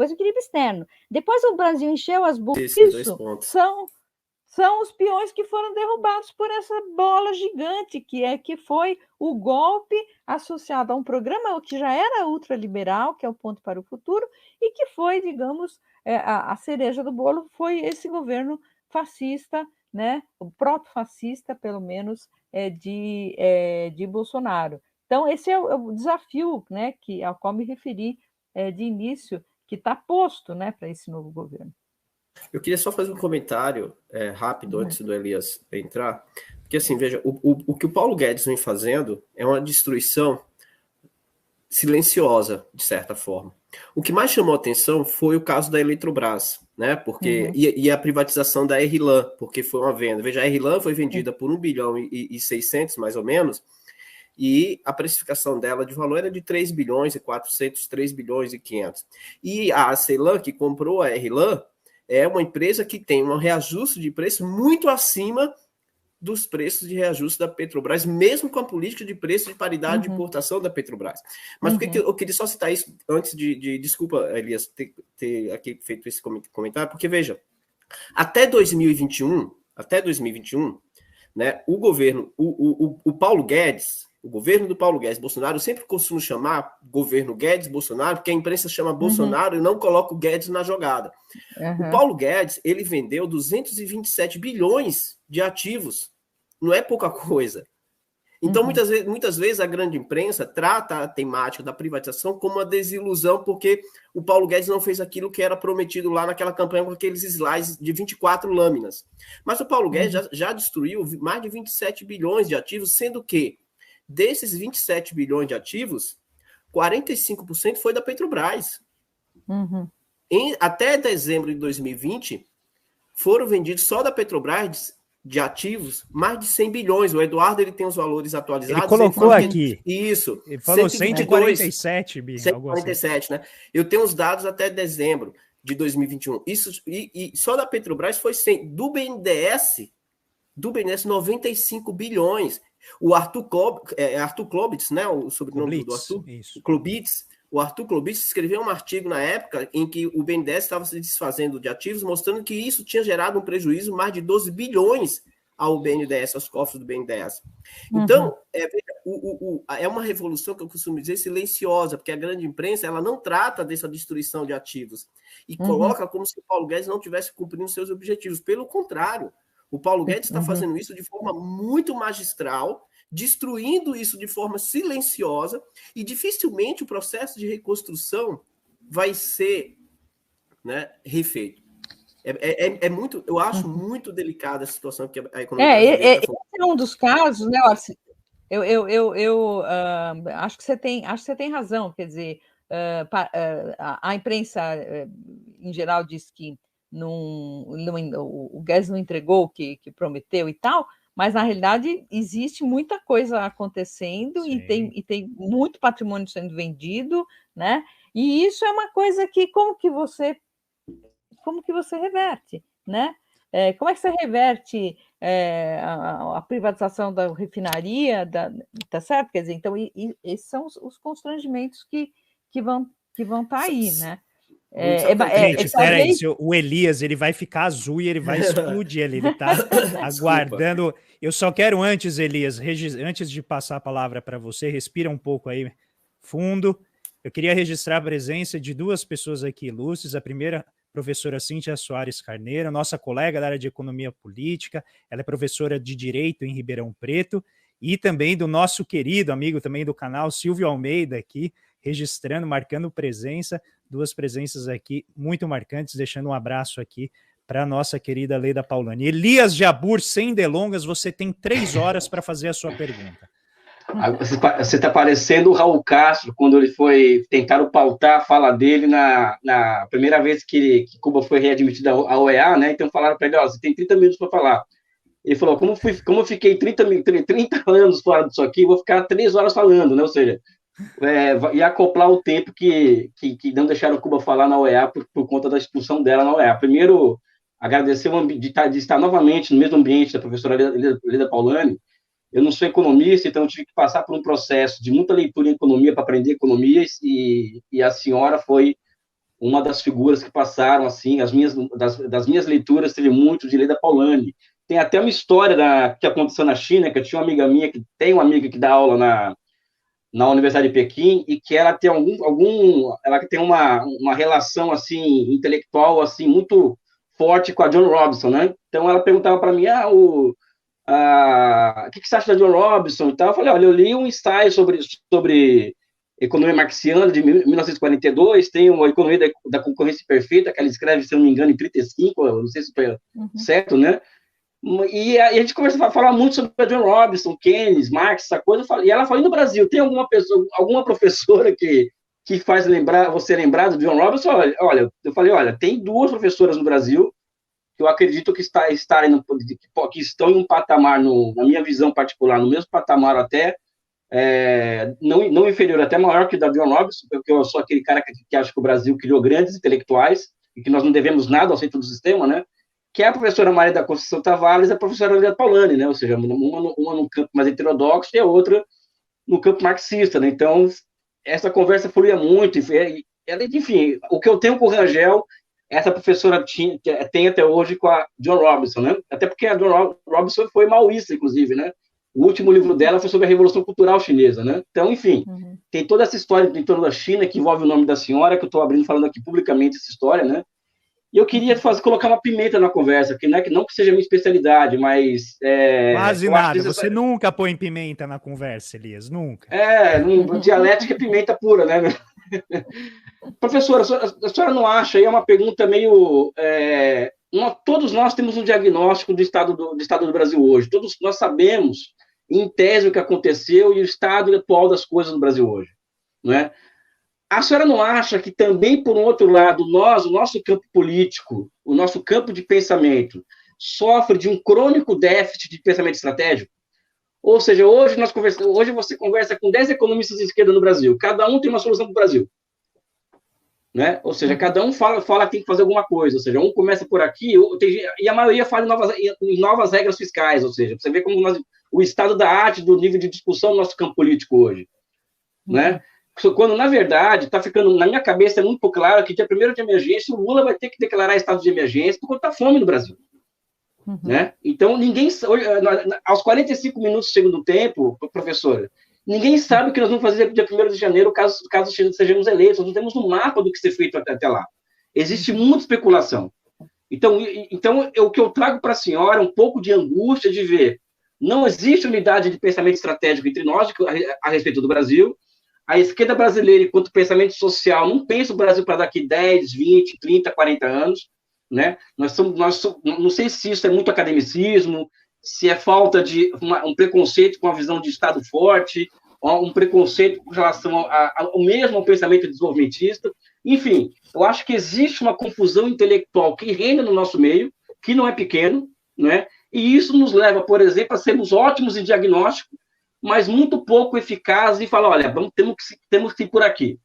depois o equilíbrio externo. Depois o Brasil encheu as bocas. Isso são os peões que foram derrubados por essa bola gigante, que foi o golpe associado a um programa que já era ultraliberal, que é o Ponto para o Futuro, e que foi, digamos, a cereja do bolo foi esse governo fascista, né, o proto-fascista, pelo menos, de Bolsonaro. Então, esse é o desafio, né, ao qual me referi de início, que está posto, né, para esse novo governo. Eu queria só fazer um comentário rápido antes do Elias entrar, porque assim, veja, o que o Paulo Guedes vem fazendo é uma destruição silenciosa, de certa forma. O que mais chamou a atenção foi o caso da Eletrobras, né? Porque, e a privatização da RLAN, porque foi uma venda. Veja, a RLAN foi vendida por 1 bilhão e 600, mais ou menos, e a precificação dela de valor era de 3 bilhões e 400, 3 bilhões e 500. E a Celan, que comprou a RLAN, é uma empresa que tem um reajuste de preço muito acima dos preços de reajuste da Petrobras, mesmo com a política de preço de paridade de importação da Petrobras. Mas por que eu queria só citar isso antes desculpa, Elias, ter aqui feito esse comentário, porque, veja, até 2021, né, o governo, o Paulo Guedes, o governo do Paulo Guedes, Bolsonaro, eu sempre costumo chamar governo Guedes-Bolsonaro, porque a imprensa chama Bolsonaro e não coloca o Guedes na jogada. O Paulo Guedes, ele vendeu 227 bilhões de ativos. Não é pouca coisa. Então, muitas vezes, a grande imprensa trata a temática da privatização como uma desilusão, porque o Paulo Guedes não fez aquilo que era prometido lá naquela campanha com aqueles slides de 24 lâminas. Mas o Paulo Guedes já destruiu mais de 27 bilhões de ativos, sendo que desses 27 bilhões de ativos, 45% foi da Petrobras. Até dezembro de 2020, foram vendidos só da Petrobras de ativos mais de 100 bilhões. O Eduardo, ele tem os valores atualizados. Ele colocou aqui. Isso. Ele falou 147 bilhões. 147, assim, né? Eu tenho os dados até dezembro de 2021. Isso, e só da Petrobras foi 100. Do BNDES, 95 bilhões. O Arthur Klobitz, né? O sobrenome do Arthur? Isso. Klobitz. O Arthur Klobitz escreveu um artigo na época em que o BNDES estava se desfazendo de ativos, mostrando que isso tinha gerado um prejuízo mais de 12 bilhões ao BNDES, aos cofres do BNDES. Então, é uma revolução que eu costumo dizer silenciosa, porque a grande imprensa ela não trata dessa destruição de ativos e coloca como se o Paulo Guedes não tivesse cumprindo seus objetivos. Pelo contrário, o Paulo Guedes está fazendo isso de forma muito magistral, destruindo isso de forma silenciosa, e dificilmente o processo de reconstrução vai ser, né, refeito. Muito, eu acho muito delicada a situação que a economia brasileira está esse é um dos casos, né, Orsi? Eu acho que você tem razão, quer dizer, a imprensa em geral diz que o Guedes não entregou o que prometeu e tal, mas, na realidade, existe muita coisa acontecendo e tem muito patrimônio sendo vendido, né? E isso é uma coisa que como que você reverte, né? Como é que você reverte a privatização da refinaria, tá certo? Quer dizer, então, esses são os constrangimentos que vão estar aí, né? Gente, peraí, o Elias ele vai ficar azul e ele vai explodir ali, ele está aguardando. Eu só quero antes, Elias, antes de passar a palavra para você, respira um pouco aí, fundo. Eu queria registrar a presença de duas pessoas aqui ilustres. A primeira, professora Cíntia Soares Carneiro, nossa colega da área de Economia Política, ela é professora de Direito em Ribeirão Preto, e também do nosso querido amigo também do canal, Silvio Almeida, aqui, registrando, marcando presença, duas presenças aqui muito marcantes, deixando um abraço aqui para a nossa querida Leda Paulani. Elias Jabbour, sem delongas, você tem 3 horas para fazer a sua pergunta. Você está parecendo o Raul Castro, quando ele foi tentar pautar a fala dele na primeira vez que Cuba foi readmitida à OEA, né? Então falaram para ele, você tem 30 minutos para falar. Ele falou, como eu fiquei 30 anos fora disso aqui, vou ficar 3 horas falando, né? Ou seja, e acoplar o tempo que não deixaram Cuba falar na OEA por conta da expulsão dela na OEA. Primeiro, agradecer de estar novamente no mesmo ambiente da professora Leda Paulani. Eu não sou economista, então eu tive que passar por um processo de muita leitura em economia para aprender economia, e a senhora foi uma das figuras que passaram, assim, das minhas leituras, teve muito de Leda Paulani. Tem até uma história que aconteceu na China, que eu tinha uma amiga minha, que tem uma amiga que dá aula na Universidade de Pequim, e que ela tem ela tem uma relação, assim, intelectual, assim, muito forte com a John Robinson, né? Então, ela perguntava para mim, o que você acha da John Robinson e tal? Eu falei, olha, eu li um ensaio sobre economia marxiana de 1942, tem uma economia da concorrência perfeita, que ela escreve, se não me engano, em 35, não sei se estou certo, né? E a gente começou a falar muito sobre a John Robinson, Keynes, Marx, essa coisa, e ela falou, e no Brasil, tem alguma professora que faz você lembrar do John Robinson? Olha, eu falei, olha, tem 2 professoras no Brasil que eu acredito que estão em um patamar, na minha visão particular, no mesmo patamar até, não inferior, até maior que o da John Robinson, porque eu sou aquele cara que acha que o Brasil criou grandes intelectuais e que nós não devemos nada ao centro do sistema, né? Que é a professora Maria da Conceição Tavares e a professora Leda Paulani, né? Ou seja, uma no campo mais heterodoxo e a outra no campo marxista, né? Então, essa conversa fluía muito, enfim, o que eu tenho com o Rangel, essa professora tem até hoje com a John Robinson, né? Até porque a John Robinson foi maoísta, inclusive, né? O último livro dela foi sobre a Revolução Cultural Chinesa, né? Então, enfim, tem toda essa história em torno da China, que envolve o nome da senhora, que eu estou abrindo, falando aqui publicamente essa história, né? E eu queria colocar uma pimenta na conversa, que não que seja minha especialidade, mas... Quase nada, você nunca põe pimenta na conversa, Elias, nunca. Dialética é pimenta pura, né? Professora, a senhora não acha, aí é uma pergunta meio... todos nós temos um diagnóstico do estado do Brasil hoje, todos nós sabemos, em tese, o que aconteceu e o estado atual das coisas no Brasil hoje, não é? A senhora não acha que também, por um outro lado, o nosso campo político, o nosso campo de pensamento, sofre de um crônico déficit de pensamento estratégico? Ou seja, hoje você conversa com 10 economistas de esquerda no Brasil, cada um tem uma solução para o Brasil. Né? Ou seja, cada um fala que tem que fazer alguma coisa, ou seja, um começa por aqui, e a maioria fala em novas regras fiscais, ou seja, você vê como o estado da arte do nível de discussão do nosso campo político hoje. Né? Quando, na verdade, está ficando, na minha cabeça, é muito claro que dia 1º de emergência, o Lula vai ter que declarar estado de emergência por conta da fome no Brasil. Né? Então, aos 45 minutos do segundo tempo, professora, ninguém sabe o que nós vamos fazer dia 1º de janeiro, caso sejamos eleitos. Nós não temos um mapa do que ser feito até lá. Existe muita especulação. Então, o que eu trago para a senhora é um pouco de angústia de ver, não existe unidade de pensamento estratégico entre nós a respeito do Brasil. A esquerda brasileira, enquanto pensamento social, não pensa o Brasil para daqui 10, 20, 30, 40 anos. Né? Não sei se isso é muito academicismo, se é falta de um preconceito com a visão de Estado forte, um preconceito com relação ao pensamento desenvolvimentista. Enfim, eu acho que existe uma confusão intelectual que reina no nosso meio, que não é pequeno, né? E isso nos leva, por exemplo, a sermos ótimos em diagnóstico, mas muito pouco eficazes em falar, olha, temos que ir por aqui.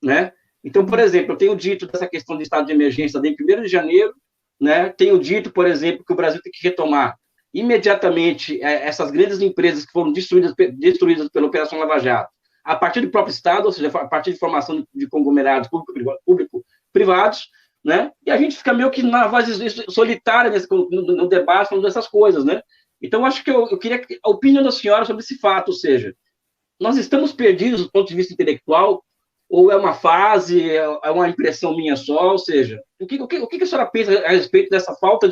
Né? Então, por exemplo, eu tenho dito dessa questão de estado de emergência desde 1º de janeiro, né? Tenho dito, por exemplo, que o Brasil tem que retomar imediatamente essas grandes empresas que foram destruídas pela Operação Lava Jato, a partir do próprio Estado, ou seja, a partir de formação de conglomerados público-privados, né? E a gente fica meio que na voz solitária no debate, falando dessas coisas, né? Então, acho que eu queria a opinião da senhora sobre esse fato, ou seja, nós estamos perdidos do ponto de vista intelectual, ou é uma fase, é uma impressão minha só, ou seja, o que a senhora pensa a respeito dessa falta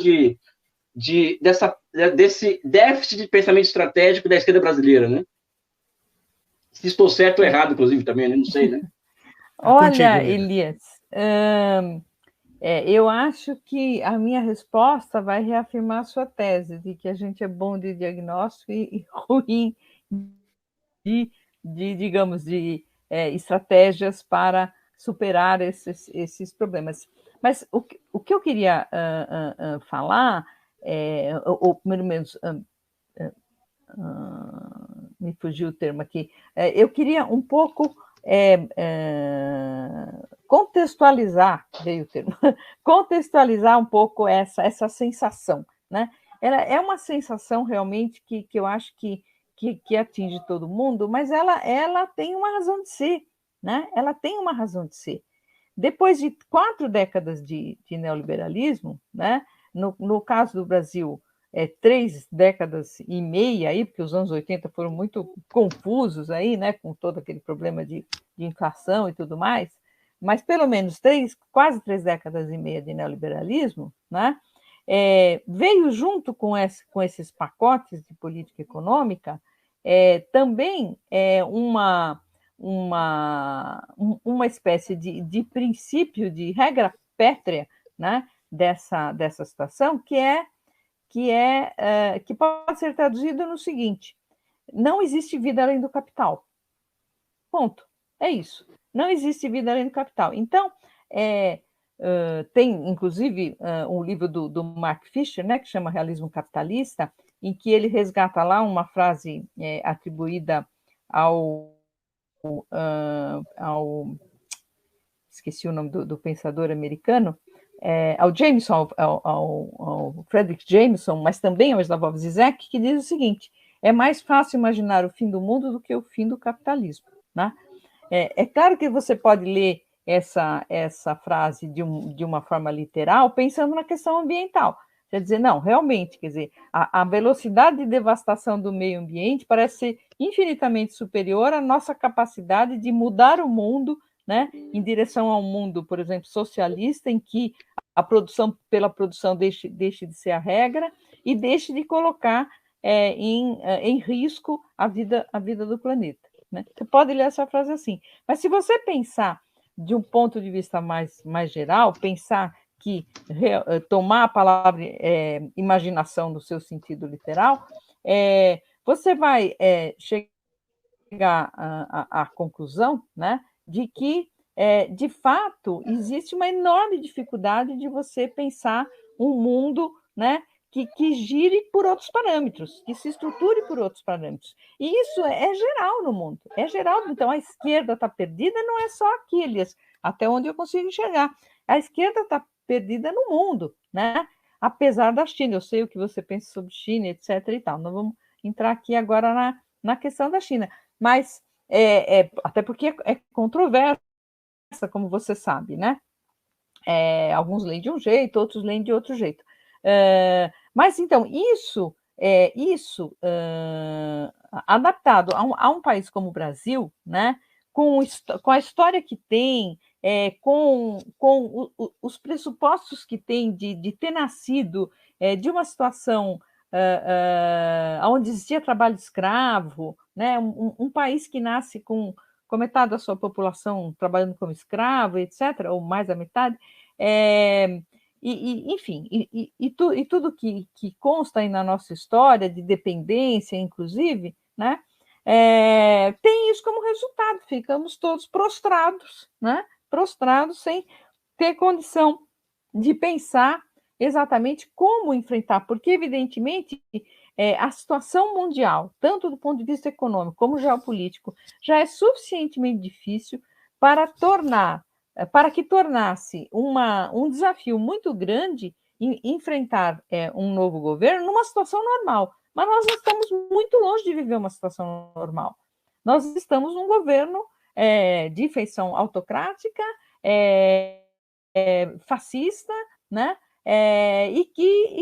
desse déficit de pensamento estratégico da esquerda brasileira, né? Se estou certo ou errado, inclusive, também, né? Não sei, né? Olha, Elias, eu acho que a minha resposta vai reafirmar a sua tese de que a gente é bom de diagnóstico e ruim digamos, de estratégias para superar esses problemas. Mas o que eu queria falar, ou pelo menos me fugiu o termo aqui, eu queria um pouco contextualizar, veio o termo, contextualizar um pouco essa sensação, né? Ela é uma sensação realmente que eu acho que atinge todo mundo, mas ela tem uma razão de ser, né? Ela tem uma razão de ser. depois de 4 décadas de neoliberalismo, né? No caso do Brasil, 3 décadas e meia, aí, porque os anos 80 foram muito confusos, aí, né? Com todo aquele problema de inflação e tudo mais, mas pelo menos quase 3 décadas e meia de neoliberalismo, né? Veio junto com esses pacotes de política econômica também uma espécie de princípio, de regra pétrea, né, dessa situação, que pode ser traduzido no seguinte: não existe vida além do capital. Ponto. É isso. Não existe vida além do capital. Então, tem, inclusive, um livro do Mark Fisher, né, que chama Realismo Capitalista, em que ele resgata lá uma frase atribuída ao esqueci o nome do pensador americano, ao Jameson, ao Frederick Jameson, mas também ao Slavoj Zizek, que diz o seguinte: é mais fácil imaginar o fim do mundo do que o fim do capitalismo, né? É claro que você pode ler essa frase de uma forma literal, pensando na questão ambiental. Quer dizer, não, realmente, quer dizer, a velocidade de devastação do meio ambiente parece ser infinitamente superior à nossa capacidade de mudar o mundo, né, em direção a um mundo, por exemplo, socialista, em que a produção pela produção deixe de ser a regra e deixe de colocar em risco a vida do planeta, né? Você pode ler essa frase assim, mas se você pensar de um ponto de vista mais geral, pensar que tomar a palavra imaginação no seu sentido literal, você vai chegar à conclusão, né, de que, de fato, existe uma enorme dificuldade de você pensar um mundo, né, que gire por outros parâmetros, que se estruture por outros parâmetros. E isso é geral no mundo, é geral. Então, a esquerda está perdida, não é só aqui, Elias, até onde eu consigo enxergar. A esquerda está perdida no mundo, né? Apesar da China. Eu sei o que você pensa sobre China, etc. e tal. Não vamos entrar aqui agora na questão da China, mas até porque é controversa, como você sabe, né? Alguns leem de um jeito, outros leem de outro jeito. Mas, então, isso adaptado a um país como o Brasil, né, com a história que tem, com os pressupostos que tem de ter nascido de uma situação onde existia trabalho escravo, né, um país que nasce com metade da sua população trabalhando como escravo, etc., ou mais da metade, enfim, tudo que consta aí na nossa história, de dependência, inclusive, né, tem isso como resultado. Ficamos todos prostrados, né, prostrados, sem ter condição de pensar exatamente como enfrentar, porque, evidentemente, a situação mundial, tanto do ponto de vista econômico como geopolítico, já é suficientemente difícil para que tornasse um desafio muito grande enfrentar um novo governo numa situação normal. Mas nós estamos muito longe de viver uma situação normal. Nós estamos num governo de feição autocrática, fascista, né? E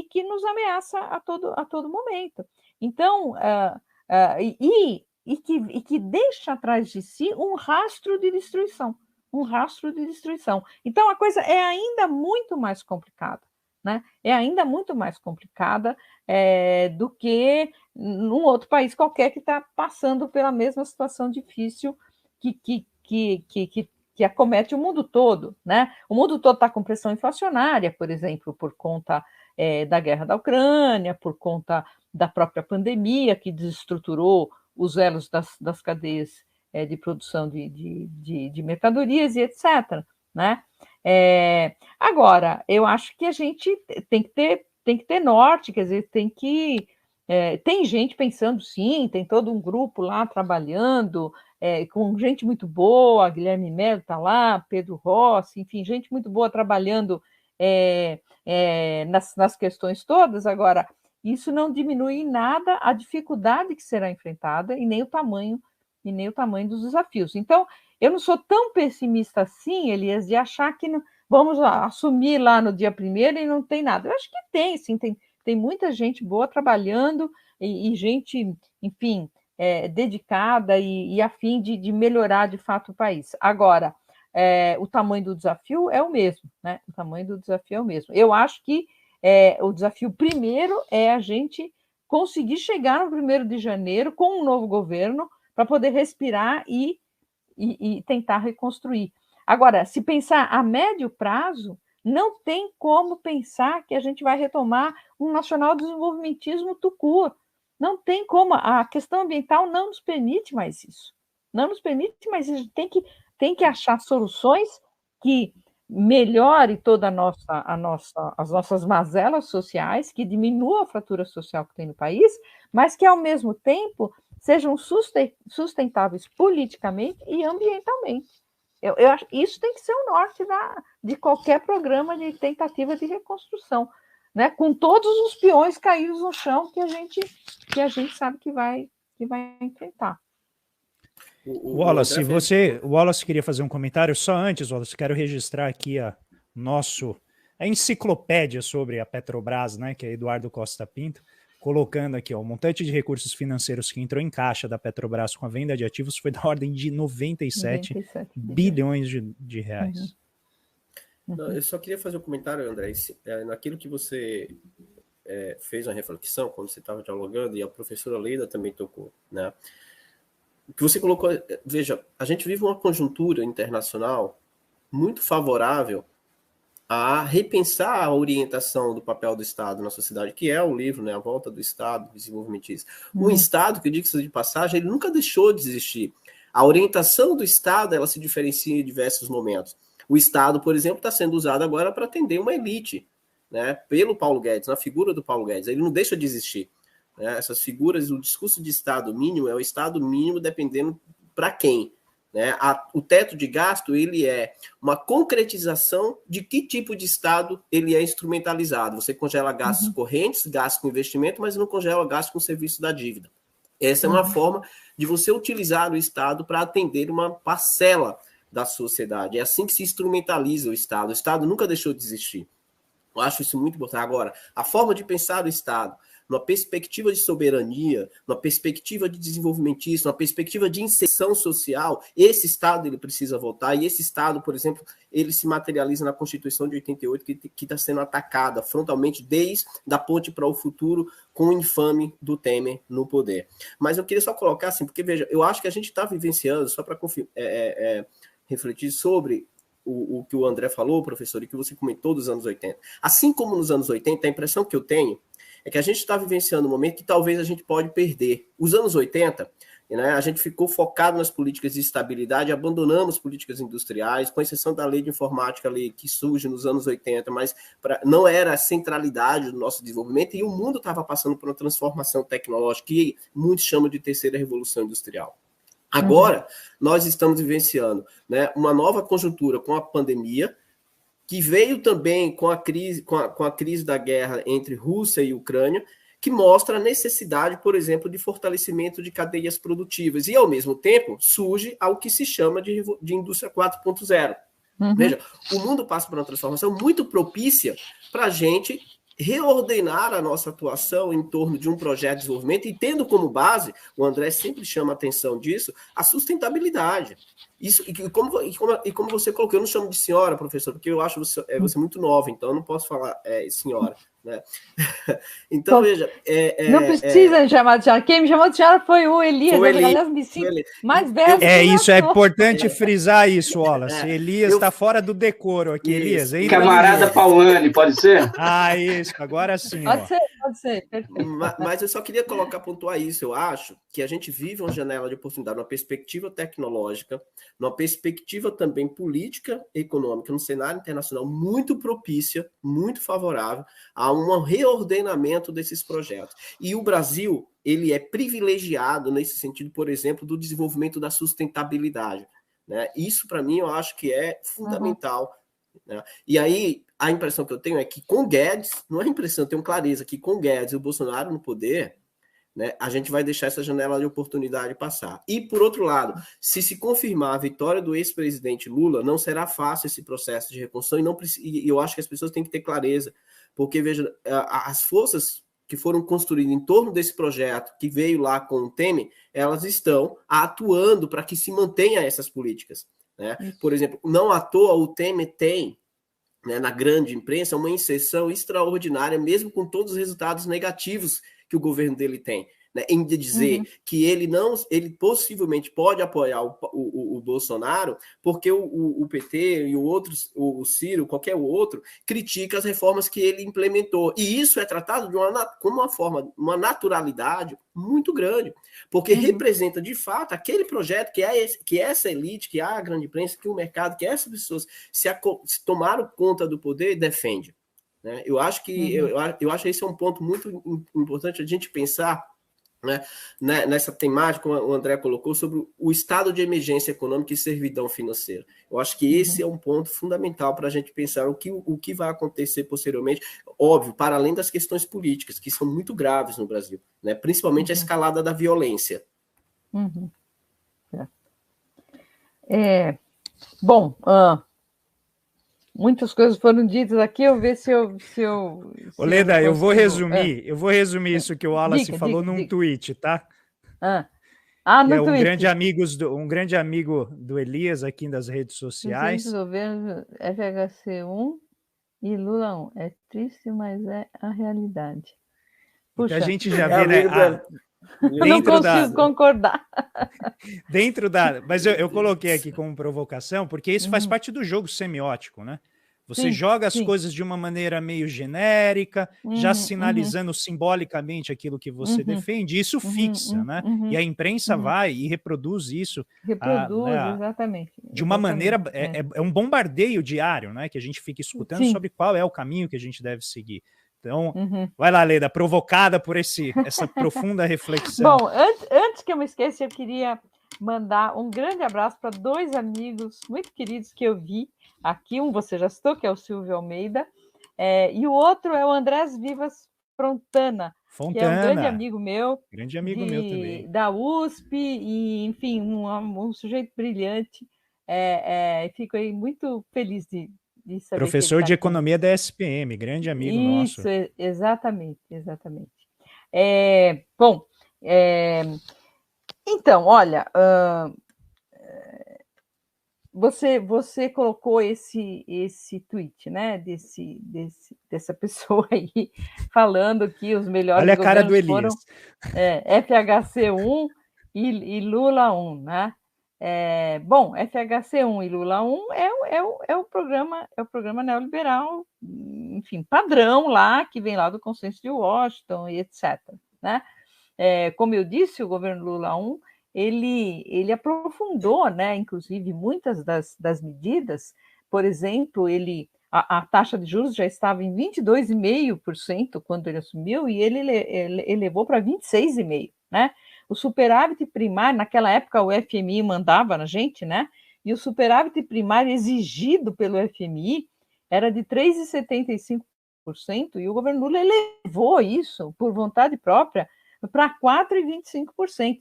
que nos ameaça a todo momento. Então, que deixa atrás de si um rastro de destruição. Então, a coisa é ainda muito mais complicada, né? É ainda muito mais complicada do que num outro país qualquer que está passando pela mesma situação difícil que acomete o mundo todo, né? O mundo todo está com pressão inflacionária, por exemplo, por conta da guerra da Ucrânia, por conta da própria pandemia, que desestruturou os elos das cadeias de produção de mercadorias e etc., né? Agora, eu acho que a gente tem que ter norte, quer dizer, tem gente pensando, sim, tem todo um grupo lá trabalhando, com gente muito boa, Guilherme Mello está lá, Pedro Rossi, enfim, gente muito boa trabalhando nas questões todas. Agora, isso não diminui em nada a dificuldade que será enfrentada e nem o tamanho dos desafios. Então, eu não sou tão pessimista assim, Elias, de achar que não, vamos assumir lá no dia 1º e não tem nada. Eu acho que tem, sim, tem muita gente boa trabalhando e gente, enfim, dedicada e a fim de melhorar de fato o país. Agora, o tamanho do desafio é o mesmo, né? O tamanho do desafio é o mesmo. Eu acho que o desafio primeiro é a gente conseguir chegar no 1º de janeiro com um novo governo para poder respirar e tentar reconstruir. Agora, se pensar a médio prazo, não tem como pensar que a gente vai retomar um nacional-desenvolvimentismo tucur. Não tem como. A questão ambiental não nos permite mais isso. Não nos permite mais isso. A gente tem que achar soluções que melhore toda as nossas mazelas sociais, que diminua a fratura social que tem no país, mas que, ao mesmo tempo, sejam sustentáveis politicamente e ambientalmente. Eu acho que isso tem que ser o norte de qualquer programa de tentativa de reconstrução, né? Com todos os peões caídos no chão que a gente sabe que vai enfrentar. Wallace, o Wallace queria fazer um comentário. Só antes, Wallace, quero registrar aqui a enciclopédia sobre a Petrobras, né, que é Eduardo Costa Pinto, colocando aqui, ó, o montante de recursos financeiros que entrou em caixa da Petrobras com a venda de ativos foi da ordem de 97 bilhões de reais. Não, eu só queria fazer um comentário, André, naquilo que você fez uma reflexão quando você estava dialogando, e a professora Leida também tocou, né? O que você colocou, veja, a gente vive uma conjuntura internacional muito favorável a repensar a orientação do papel do Estado na sociedade, que é o livro, né, A Volta do Estado, Desenvolvimentista. Um Estado, que eu digo de passagem, ele nunca deixou de existir. A orientação do Estado, ela se diferencia em diversos momentos. O Estado, por exemplo, está sendo usado agora para atender uma elite, né, pelo Paulo Guedes, na figura do Paulo Guedes. Ele não deixa de existir. Essas figuras, o discurso de Estado mínimo é o Estado mínimo dependendo para quem. Né? O teto de gasto ele é uma concretização de que tipo de Estado ele é instrumentalizado. Você congela gastos correntes, gastos com investimento, mas não congela gastos com serviço da dívida. Essa é uma forma de você utilizar o Estado para atender uma parcela da sociedade. É assim que se instrumentaliza o Estado. O Estado nunca deixou de existir. Eu acho isso muito importante. Agora, a forma de pensar o Estado, numa perspectiva de soberania, numa perspectiva de desenvolvimentismo, numa perspectiva de inserção social, esse Estado ele precisa voltar, e esse Estado, por exemplo, ele se materializa na Constituição de 88, que está sendo atacada frontalmente desde a ponte para o futuro, com o infame do Temer no poder. Mas eu queria só colocar assim, porque, veja, eu acho que a gente está vivenciando, só para refletir sobre o que o André falou, professor, e que você comentou dos anos 80. Assim como nos anos 80, a impressão que eu tenho é que a gente está vivenciando um momento que talvez a gente pode perder. Os anos 80, né, a gente ficou focado nas políticas de estabilidade, abandonamos políticas industriais, com exceção da lei de informática ali, que surge nos anos 80, mas não era a centralidade do nosso desenvolvimento, e o mundo estava passando por uma transformação tecnológica que muitos chamam de terceira revolução industrial. Agora, nós estamos vivenciando, né, uma nova conjuntura com a pandemia, que veio também com a crise da guerra entre Rússia e Ucrânia, que mostra a necessidade, por exemplo, de fortalecimento de cadeias produtivas. E, ao mesmo tempo, surge algo que se chama de indústria 4.0. Veja, o mundo passa por uma transformação muito propícia para a gente reordenar a nossa atuação em torno de um projeto de desenvolvimento e tendo como base, o André sempre chama a atenção disso, a sustentabilidade. Isso, e como você colocou, eu não chamo de senhora, professor, porque eu acho você muito nova, então eu não posso falar senhora. Né? Então, veja... não precisa chamar de senhora. Quem me chamou de senhora foi o Elias. Aliás, me sinto mais velho. Isso, é importante frisar isso, Wallace. Elias está fora do decoro aqui, Elias. Camarada Paulani, pode ser? Ah, isso, agora sim. Pode ser, perfeito. Mas eu só queria pontuar isso. Eu acho que a gente vive uma janela de oportunidade, uma perspectiva tecnológica, numa perspectiva também política, econômica, no cenário internacional muito propícia, muito favorável a um reordenamento desses projetos. E o Brasil, ele é privilegiado nesse sentido, por exemplo, do desenvolvimento da sustentabilidade. Né? Isso, para mim, eu acho que é fundamental. Né? E aí, a impressão que eu tenho é que com Guedes, não é impressão, eu tenho clareza que com Guedes e o Bolsonaro no poder, né, a gente vai deixar essa janela de oportunidade passar. E, por outro lado, se confirmar a vitória do ex-presidente Lula, não será fácil esse processo de reconstrução, e eu acho que as pessoas têm que ter clareza, porque, veja, as forças que foram construídas em torno desse projeto, que veio lá com o Temer, elas estão atuando para que se mantenha essas políticas, né? Por exemplo, não à toa o Temer tem, né, na grande imprensa, uma inserção extraordinária, mesmo com todos os resultados negativos que o governo dele tem, né, em dizer que ele possivelmente pode apoiar o Bolsonaro, porque o PT e o Ciro, qualquer outro, critica as reformas que ele implementou. E isso é tratado como uma naturalidade muito grande, porque representa, de fato, aquele projeto que essa elite, que a grande imprensa, que o mercado, que essas pessoas se tomaram conta do poder, defende. Né? Eu acho que eu acho que esse é um ponto muito importante a gente pensar, né, nessa temática, como o André colocou, sobre o estado de emergência econômica e servidão financeira. Eu acho que esse é um ponto fundamental para a gente pensar o que vai acontecer posteriormente, óbvio, para além das questões políticas, que são muito graves no Brasil, né, principalmente a escalada da violência. Bom, muitas coisas foram ditas aqui, eu ver se eu Leda, eu vou resumir isso que o Wallace falou num tweet, tá? No tweet. Um grande amigo do Elias aqui das redes sociais. Governo FHC1 e Lula 1. É triste, mas é a realidade. Puxa, a gente já vê, né? Não consigo concordar. Mas eu coloquei aqui como provocação, porque isso faz parte do jogo semiótico, né? Você joga as coisas de uma maneira meio genérica, já sinalizando simbolicamente aquilo que você defende, isso fixa, né? E a imprensa vai e reproduz isso. Exatamente. De uma maneira... É um bombardeio diário, né? Que a gente fica escutando sobre qual é o caminho que a gente deve seguir. Então, vai lá, Leda, provocada por essa profunda reflexão. Bom, antes que eu me esqueça, eu queria mandar um grande abraço para 2 amigos muito queridos que eu vi aqui. Um você já citou, que é o Silvio Almeida, e o outro é o Andrés Vivas Fontana, que é um grande amigo meu. Grande amigo meu também. Da USP, e, enfim, um sujeito brilhante. Fico aí muito feliz de saber. Professor de Economia da SPM, grande amigo nosso. Isso, exatamente. Então, olha, você colocou esse tweet, né, dessa pessoa aí, falando que os melhores olha a cara do Elias. Foram FHC1 e Lula 1, né? Bom, FHC1 e Lula 1 é o programa neoliberal, enfim, padrão lá, que vem lá do Consenso de Washington e etc. Né? Como eu disse, o governo Lula 1 ele aprofundou, né, inclusive, muitas das medidas. Por exemplo, a taxa de juros já estava em 22,5% quando ele assumiu, e ele elevou para 26,5%, né? O superávit primário, naquela época o FMI mandava na gente, né? E o superávit primário exigido pelo FMI era de 3,75%, e o governo Lula elevou isso, por vontade própria, para 4,25%.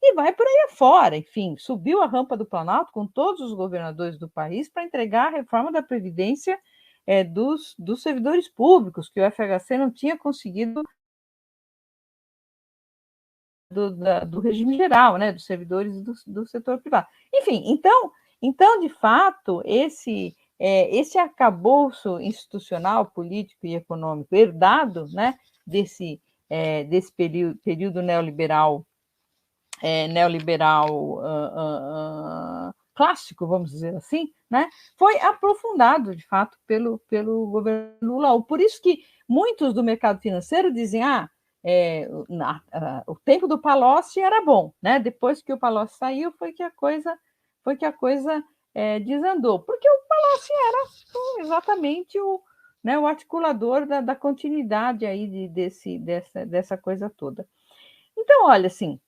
E vai por aí afora, enfim, subiu a rampa do Planalto com todos os governadores do país para entregar a reforma da Previdência dos servidores públicos, que o FHC não tinha conseguido do regime geral, né, dos servidores do setor privado. Enfim, então de fato, esse arcabouço institucional, político e econômico herdado, né, desse período neoliberal clássico, vamos dizer assim, né, foi aprofundado, de fato, pelo governo Lula. Por isso que muitos do mercado financeiro dizem, o tempo do Palocci era bom, né? Depois que o Palocci saiu, foi que a coisa desandou, porque o Palocci era exatamente o articulador da continuidade aí dessa coisa toda. Então, olha, assim,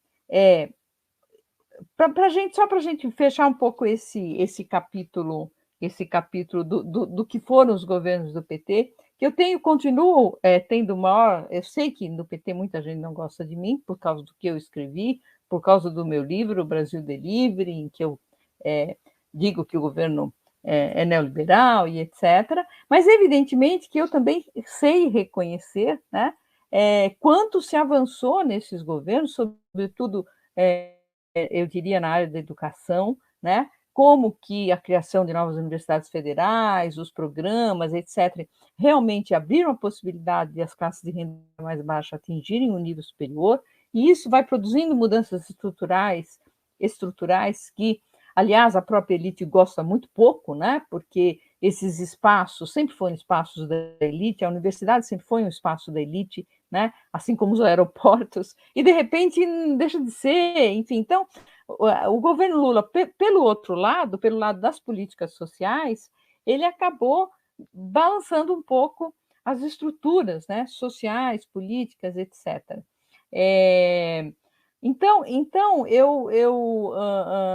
só para a gente fechar um pouco esse capítulo esse capítulo do que foram os governos do PT, que eu continuo tendo maior... Eu sei que no PT muita gente não gosta de mim por causa do que eu escrevi, por causa do meu livro, Brasil Delivery, em que eu digo que o governo é neoliberal e etc. Mas, evidentemente, que eu também sei reconhecer, né, quanto se avançou nesses governos, sobretudo, eu diria, na área da educação, né, como que a criação de novas universidades federais, os programas, etc., realmente abriram a possibilidade de as classes de renda mais baixa atingirem um nível superior, e isso vai produzindo mudanças estruturais que, aliás, a própria elite gosta muito pouco, né? Porque esses espaços sempre foram espaços da elite, a universidade sempre foi um espaço da elite, né? Assim como os aeroportos, e de repente deixa de ser, enfim. Então, o governo Lula, pelo outro lado, pelo lado das políticas sociais, ele acabou balançando um pouco as estruturas, né? Sociais, políticas, etc. Então eu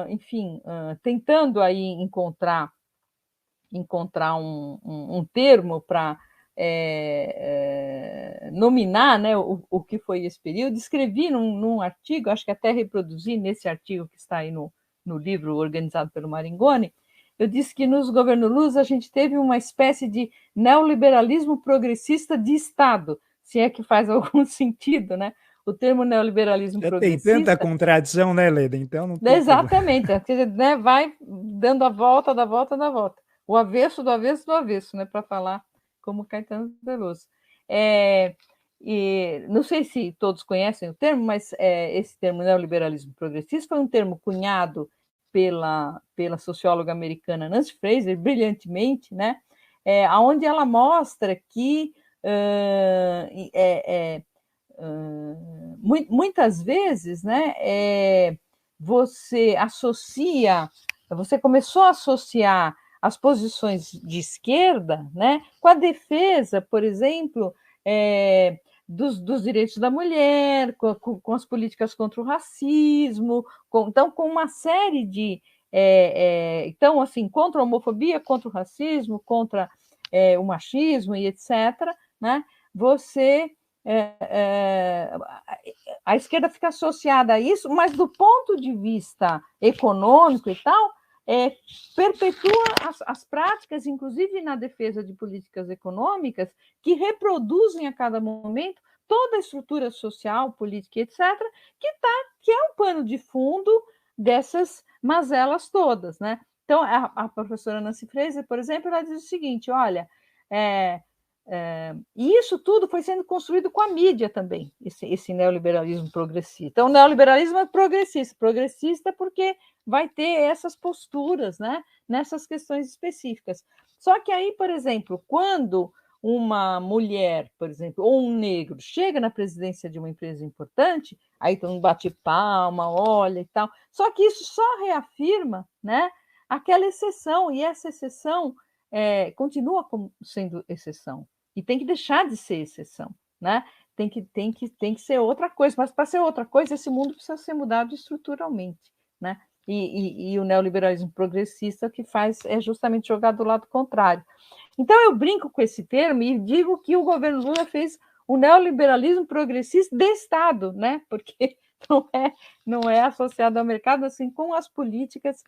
enfim, tentando aí encontrar um termo para nominar, né, o que foi esse período, escrevi num artigo, acho que até reproduzi nesse artigo que está aí no livro organizado pelo Maringoni. Eu disse que nos governos Lula a gente teve uma espécie de neoliberalismo progressista de Estado, se é que faz algum sentido, né? O termo neoliberalismo progressista... Tem tanta contradição, né, Leda? Então não tem exatamente, né? Vai dando a volta da volta da volta. O avesso do avesso do avesso, né? Para falar como Caetano Veloso. E não sei se todos conhecem o termo, mas esse termo neoliberalismo progressista foi um termo cunhado pela socióloga americana Nancy Fraser, brilhantemente, né? Onde ela mostra que muitas vezes, né, você começou a associar as posições de esquerda, né, com a defesa, por exemplo, dos direitos da mulher, com as políticas contra o racismo, então, com uma série de... então, assim, contra a homofobia, contra o racismo, contra o machismo e etc., né, você... a esquerda fica associada a isso, mas do ponto de vista econômico e tal, perpetua as práticas, inclusive na defesa de políticas econômicas, que reproduzem a cada momento toda a estrutura social, política, etc., que é um pano de fundo dessas mazelas todas, né? Então, a professora Nancy Fraser, por exemplo, ela diz o seguinte: olha, e isso tudo foi sendo construído com a mídia também, esse neoliberalismo progressista. Então, o neoliberalismo é progressista porque vai ter essas posturas, né, nessas questões específicas. Só que aí, por exemplo, quando uma mulher, por exemplo, ou um negro chega na presidência de uma empresa importante, aí todo mundo bate palma, olha e tal. Só que isso só reafirma, né, aquela exceção, e essa exceção continua sendo exceção. E tem que deixar de ser exceção, né? Tem que ser outra coisa, mas para ser outra coisa, esse mundo precisa ser mudado estruturalmente, né? E o neoliberalismo progressista, o que faz é justamente jogar do lado contrário. Então, eu brinco com esse termo e digo que o governo Lula fez o neoliberalismo progressista de Estado, né? Porque não é associado ao mercado, assim, com as políticas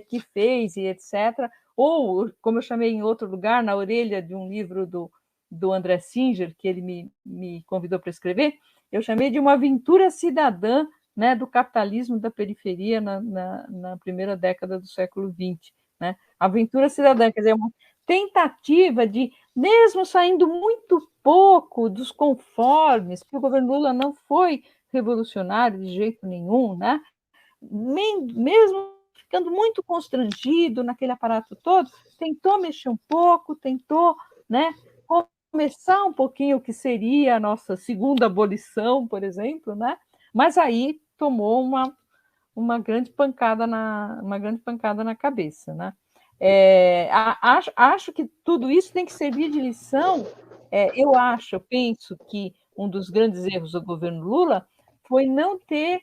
que fez e etc. Ou, como eu chamei em outro lugar, na orelha de um livro do André Singer, que ele me convidou para escrever, eu chamei de uma aventura cidadã, né, do capitalismo da periferia na primeira década do século XX. Né? Aventura cidadã, quer dizer, uma tentativa de, mesmo saindo muito pouco dos conformes, porque o governo Lula não foi revolucionário de jeito nenhum, né? Mesmo ficando muito constrangido naquele aparato todo, tentou mexer um pouco, tentou, né, começar um pouquinho o que seria a nossa segunda abolição, por exemplo, né? Mas aí tomou uma grande pancada na cabeça, né? Acho que tudo isso tem que servir de lição. Eu penso que um dos grandes erros do governo Lula foi não ter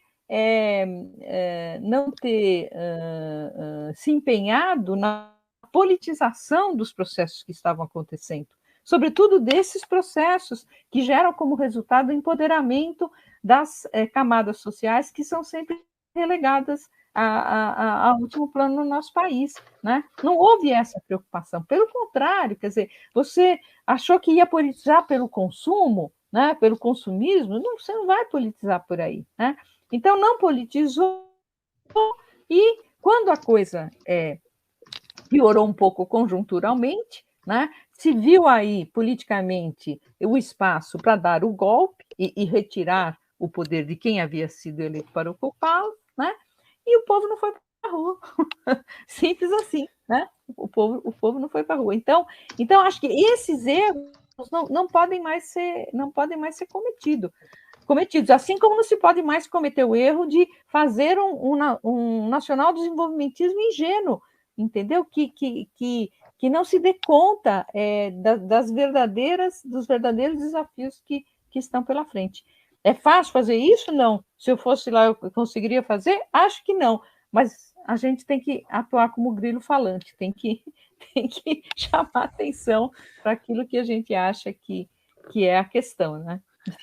se empenhado na politização dos processos que estavam acontecendo, sobretudo desses processos que geram como resultado o empoderamento das camadas sociais que são sempre relegadas a último plano no nosso país, né? Não houve essa preocupação, pelo contrário, quer dizer, você achou que ia politizar pelo consumo, né? Pelo consumismo, não, você não vai politizar por aí, né? Então, não politizou, e quando a coisa piorou um pouco conjunturalmente, né? Se viu aí politicamente o espaço para dar o golpe e retirar o poder de quem havia sido eleito para ocupá-lo, né? E o povo não foi para a rua. Simples assim, né? O povo não foi para a rua. Então, acho que esses erros não podem mais ser cometidos, assim como não se pode mais cometer o erro de fazer um nacional desenvolvimentismo ingênuo, entendeu? Que não se dê conta dos verdadeiros desafios que estão pela frente. É fácil fazer isso? Não. Se eu fosse lá, eu conseguiria fazer? Acho que não. Mas a gente tem que atuar como grilo falante, tem que chamar atenção para aquilo que a gente acha que é a questão, né?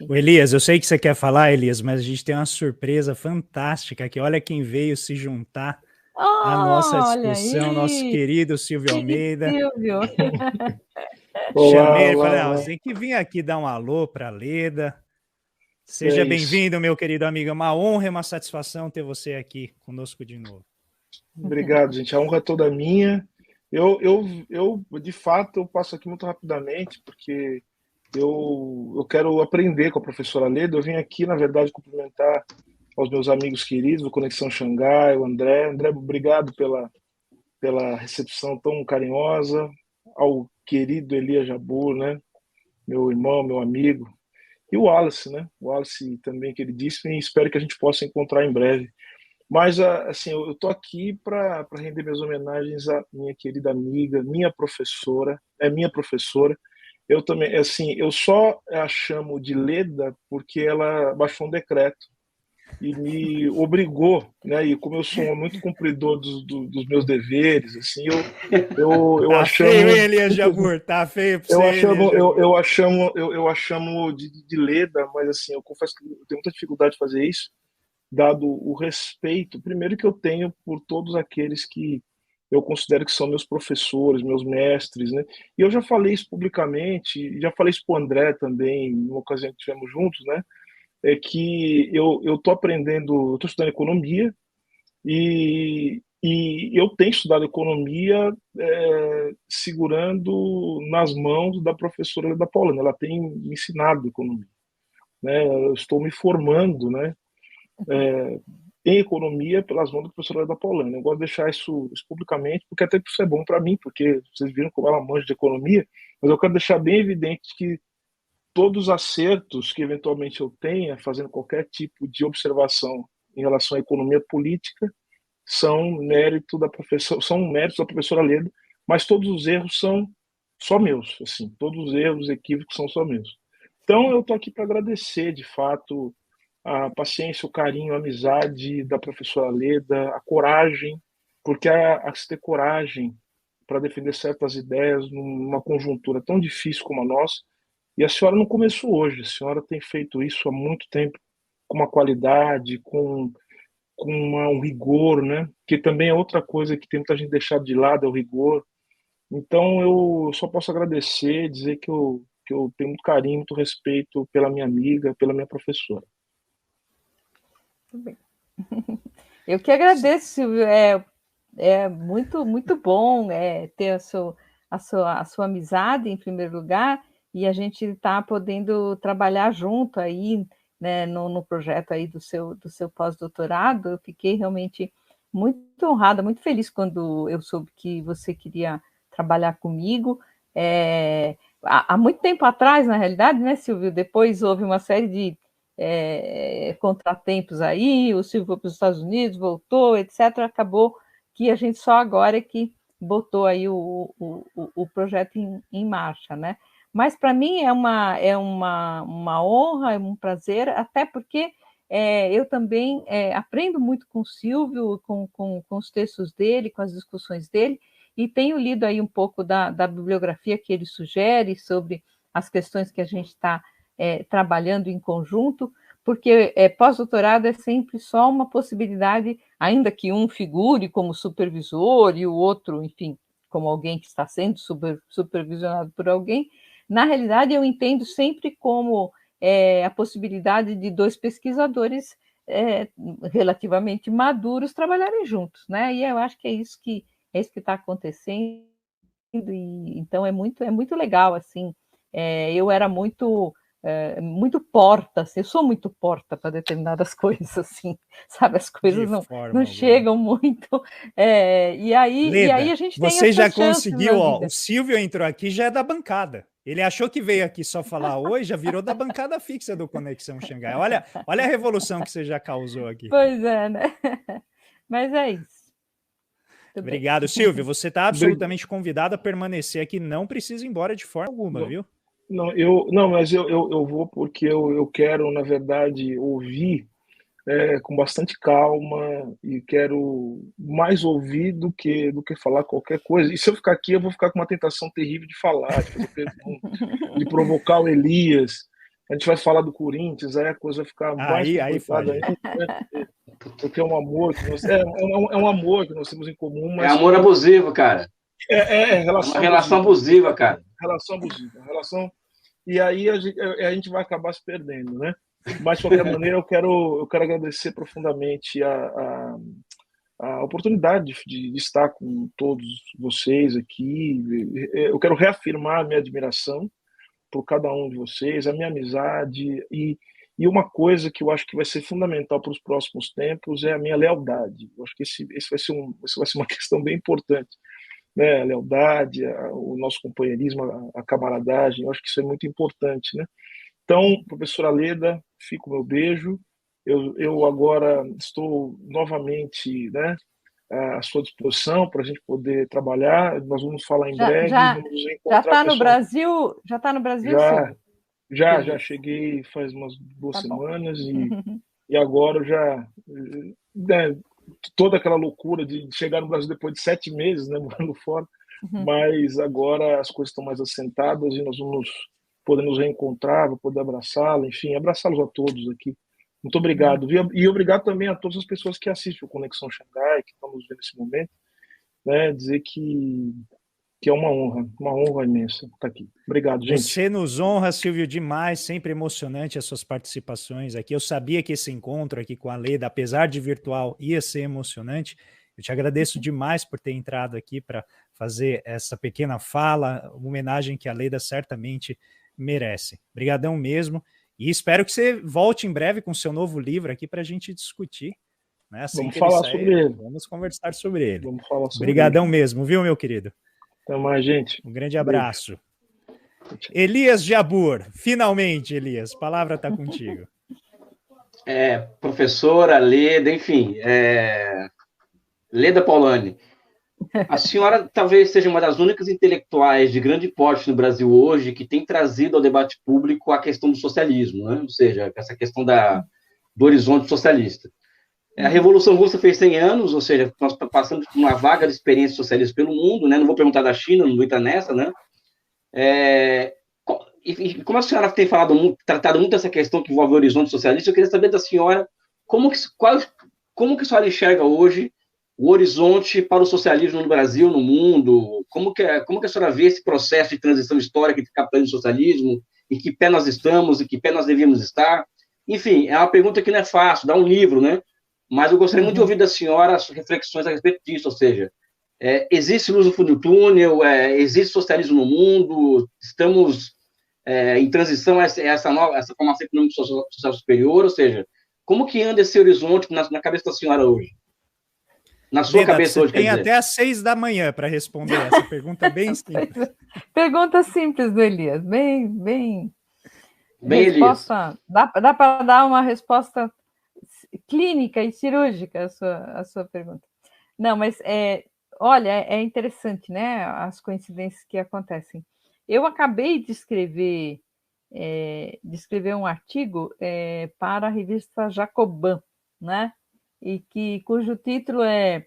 O Elias, eu sei que você quer falar, Elias, mas a gente tem uma surpresa fantástica aqui. Olha quem veio se juntar à nossa discussão, nosso querido Silvio Almeida. Silvio. Chamei ele e falei, não, você tem que vir aqui dar um alô para a Leda. Seja bem-vindo, meu querido amigo. É uma honra e uma satisfação ter você aqui conosco de novo. Obrigado, gente. A honra é toda minha. Eu de fato, eu passo aqui muito rapidamente, porque eu quero aprender com a professora Leda. Eu vim aqui, na verdade, cumprimentar aos meus amigos queridos do Conexão Xangai, o André. André, obrigado pela recepção tão carinhosa. Ao querido Elias Jabbour, né? Meu irmão, meu amigo. E o Wallace, né? O Wallace também, que ele disse, e espero que a gente possa encontrar em breve. Mas, assim, eu estou aqui para render minhas homenagens à minha querida amiga, minha professora. Eu também, assim, eu só a chamo de Leda porque ela baixou um decreto e me obrigou, né? E como eu sou muito cumpridor dos meus deveres, assim, eu tá a chamo. Feio, Elias Jabbour, tá feio para você. Eu a chamo de Leda, mas assim, eu confesso que eu tenho muita dificuldade de fazer isso, dado o respeito, primeiro que eu tenho por todos aqueles que eu considero que são meus professores, meus mestres, né? E eu já falei isso publicamente, já falei isso para o André também, numa ocasião que estivemos juntos, né? É que eu estou aprendendo, eu estou estudando economia e eu tenho estudado economia segurando nas mãos da professora Leda Paulani. Ela tem me ensinado economia, né? Eu estou me formando, né? Em economia pelas mãos da professora Leda Paulani. Eu gosto de deixar isso publicamente, porque até isso é bom para mim, porque vocês viram como ela manja de economia, mas eu quero deixar bem evidente que todos os acertos que eventualmente eu tenha, fazendo qualquer tipo de observação em relação à economia política, são méritos da professora Leda, mas todos os erros são só meus, assim, todos os erros, equívocos são só meus. Então eu estou aqui para agradecer, de fato, a paciência, o carinho, a amizade da professora Leda, a coragem, porque a se ter coragem para defender certas ideias numa conjuntura tão difícil como a nossa. E a senhora não começou hoje, a senhora tem feito isso há muito tempo, com uma qualidade, com um rigor, né? Que também é outra coisa que tem muita gente deixado de lado, é o rigor. Então eu só posso agradecer, dizer que eu tenho muito carinho, muito respeito pela minha amiga, pela minha professora. Muito bem. Eu que agradeço, Silvio. É muito, muito bom ter a sua amizade, em primeiro lugar, e a gente está podendo trabalhar junto aí, né, no projeto aí do seu pós-doutorado. Eu fiquei realmente muito honrada, muito feliz quando eu soube que você queria trabalhar comigo. Há muito tempo atrás, na realidade, né, Silvio? Depois houve uma série de contratempos aí, o Silvio foi para os Estados Unidos, voltou, etc. Acabou que a gente só agora é que botou aí o projeto em marcha, né? Mas para mim é uma honra, é um prazer, até porque eu também aprendo muito com o Silvio, com os textos dele, com as discussões dele, e tenho lido aí um pouco da bibliografia que ele sugere sobre as questões que a gente está trabalhando em conjunto, porque pós-doutorado é sempre só uma possibilidade, ainda que um figure como supervisor e o outro, enfim, como alguém que está sendo supervisionado por alguém. Na realidade, eu entendo sempre como a possibilidade de dois pesquisadores relativamente maduros trabalharem juntos, né? E eu acho que é isso que está acontecendo, e então é muito legal, assim. Eu era muito porta, assim, eu sou muito porta para determinadas coisas, assim, sabe? As coisas não chegam muito. E aí a gente tem você já chances conseguiu, ó, o Silvio entrou aqui, já é da bancada. Ele achou que veio aqui só falar oi, já virou da bancada fixa do Conexão Xangai. Olha a revolução que você já causou aqui. Pois é, né? Mas é isso. Obrigado, Silvio. Você está absolutamente convidado a permanecer aqui. Não precisa ir embora de forma alguma, viu? Mas eu vou porque eu quero, na verdade, ouvir com bastante calma e quero mais ouvir do que falar qualquer coisa. E se eu ficar aqui, eu vou ficar com uma tentação terrível de falar, de fazer perguntas, de provocar o Elias. A gente vai falar do Corinthians, aí a coisa vai ficar mais complicada ainda, né? Porque é um amor que nós um amor que nós temos em comum, mas amor abusivo, cara. Relação uma relação abusiva, cara. Relação abusiva, e aí a gente vai acabar se perdendo, né? Mas de qualquer maneira eu quero agradecer profundamente a oportunidade de estar com todos vocês aqui. Eu quero reafirmar a minha admiração por cada um de vocês, a minha amizade e uma coisa que eu acho que vai ser fundamental para os próximos tempos é a minha lealdade. Eu acho que esse vai ser uma questão bem importante, né? A lealdade, o nosso companheirismo, a camaradagem. Eu acho que isso é muito importante, né? Então, professora Leda, fica o meu beijo. Eu agora estou novamente, né, à sua disposição para a gente poder trabalhar. Nós vamos falar em breve. Vamos nos encontrar. Já está no Brasil? Já está no Brasil? Já cheguei faz umas 2 semanas e agora já toda aquela loucura de chegar no Brasil depois de 7 meses, né, morando fora. Mas agora as coisas estão mais assentadas e nós vamos poder nos reencontrar, vou poder abraçá-la, enfim, abraçá-los a todos aqui. Muito obrigado. E obrigado também a todas as pessoas que assistem o Conexão Xangai, que estão nos vendo nesse momento, né? Dizer que é uma honra imensa estar aqui. Obrigado, gente. Você nos honra, Silvio, demais, sempre emocionante as suas participações aqui. Eu sabia que esse encontro aqui com a Leda, apesar de virtual, ia ser emocionante. Eu te agradeço demais por ter entrado aqui para fazer essa pequena fala, uma homenagem que a Leda certamente merece. Obrigadão mesmo. E espero que você volte em breve com o seu novo livro aqui para a gente discutir. Né? Assim vamos falar sobre ele. Vamos conversar sobre ele. Vamos falar sobre Obrigadão mesmo, viu, meu querido? Até mais, gente. Um grande abraço. Beijo. Elias Jabbour, finalmente, Elias, a palavra está contigo. Professora Leda, enfim, Leda Paulani, a senhora talvez seja uma das únicas intelectuais de grande porte no Brasil hoje que tem trazido ao debate público a questão do socialismo, né? Ou seja, essa questão do horizonte socialista. A Revolução Russa fez 100 anos, ou seja, nós passamos por uma vaga de experiência socialista pelo mundo, né? Não vou perguntar da China, não vou entrar nessa, né? E como a senhora tem tratado muito essa questão que envolve o horizonte socialista, eu queria saber da senhora como que a senhora enxerga hoje o horizonte para o socialismo no Brasil, no mundo, como que a senhora vê esse processo de transição histórica de capitalismo e socialismo, em que pé nós estamos, em que pé nós devíamos estar? Enfim, é uma pergunta que não é fácil, dá um livro, né? Mas eu gostaria muito de ouvir da senhora as reflexões a respeito disso, ou seja, existe luz no fundo do túnel, existe socialismo no mundo, estamos em transição a essa formação econômica social superior, ou seja, como que anda esse horizonte na cabeça da senhora hoje? Na sua cabeça hoje, quer dizer. Tem até às 6 da manhã para responder essa pergunta bem simples. Pergunta simples do Elias, bem resposta. Dá para dar uma resposta clínica e cirúrgica à sua pergunta. Não, mas olha, é interessante, né? As coincidências que acontecem. Eu acabei de escrever um artigo para a revista Jacobin, né? E cujo título é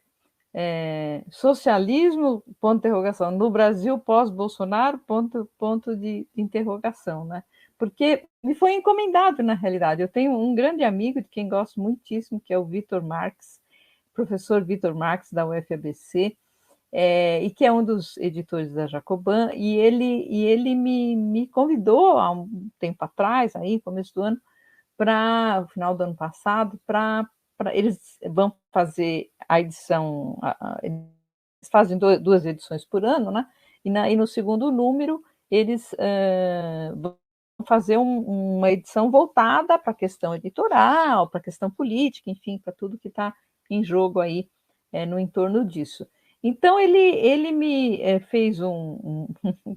socialismo, ponto de interrogação, no Brasil pós-Bolsonaro, ponto de interrogação, né? Porque me foi encomendado, na realidade. Eu tenho um grande amigo, de quem gosto muitíssimo, que é o Vitor Marx, professor Vitor Marx, da UFABC, e que é um dos editores da Jacobin, e ele me convidou há um tempo atrás, aí, começo do ano, para o final do ano passado, eles vão fazer a edição, eles fazem duas edições por ano, né? E no segundo número eles vão fazer uma edição voltada para a questão editorial, para a questão política, enfim, para tudo que está em jogo aí no entorno disso. Então ele me fez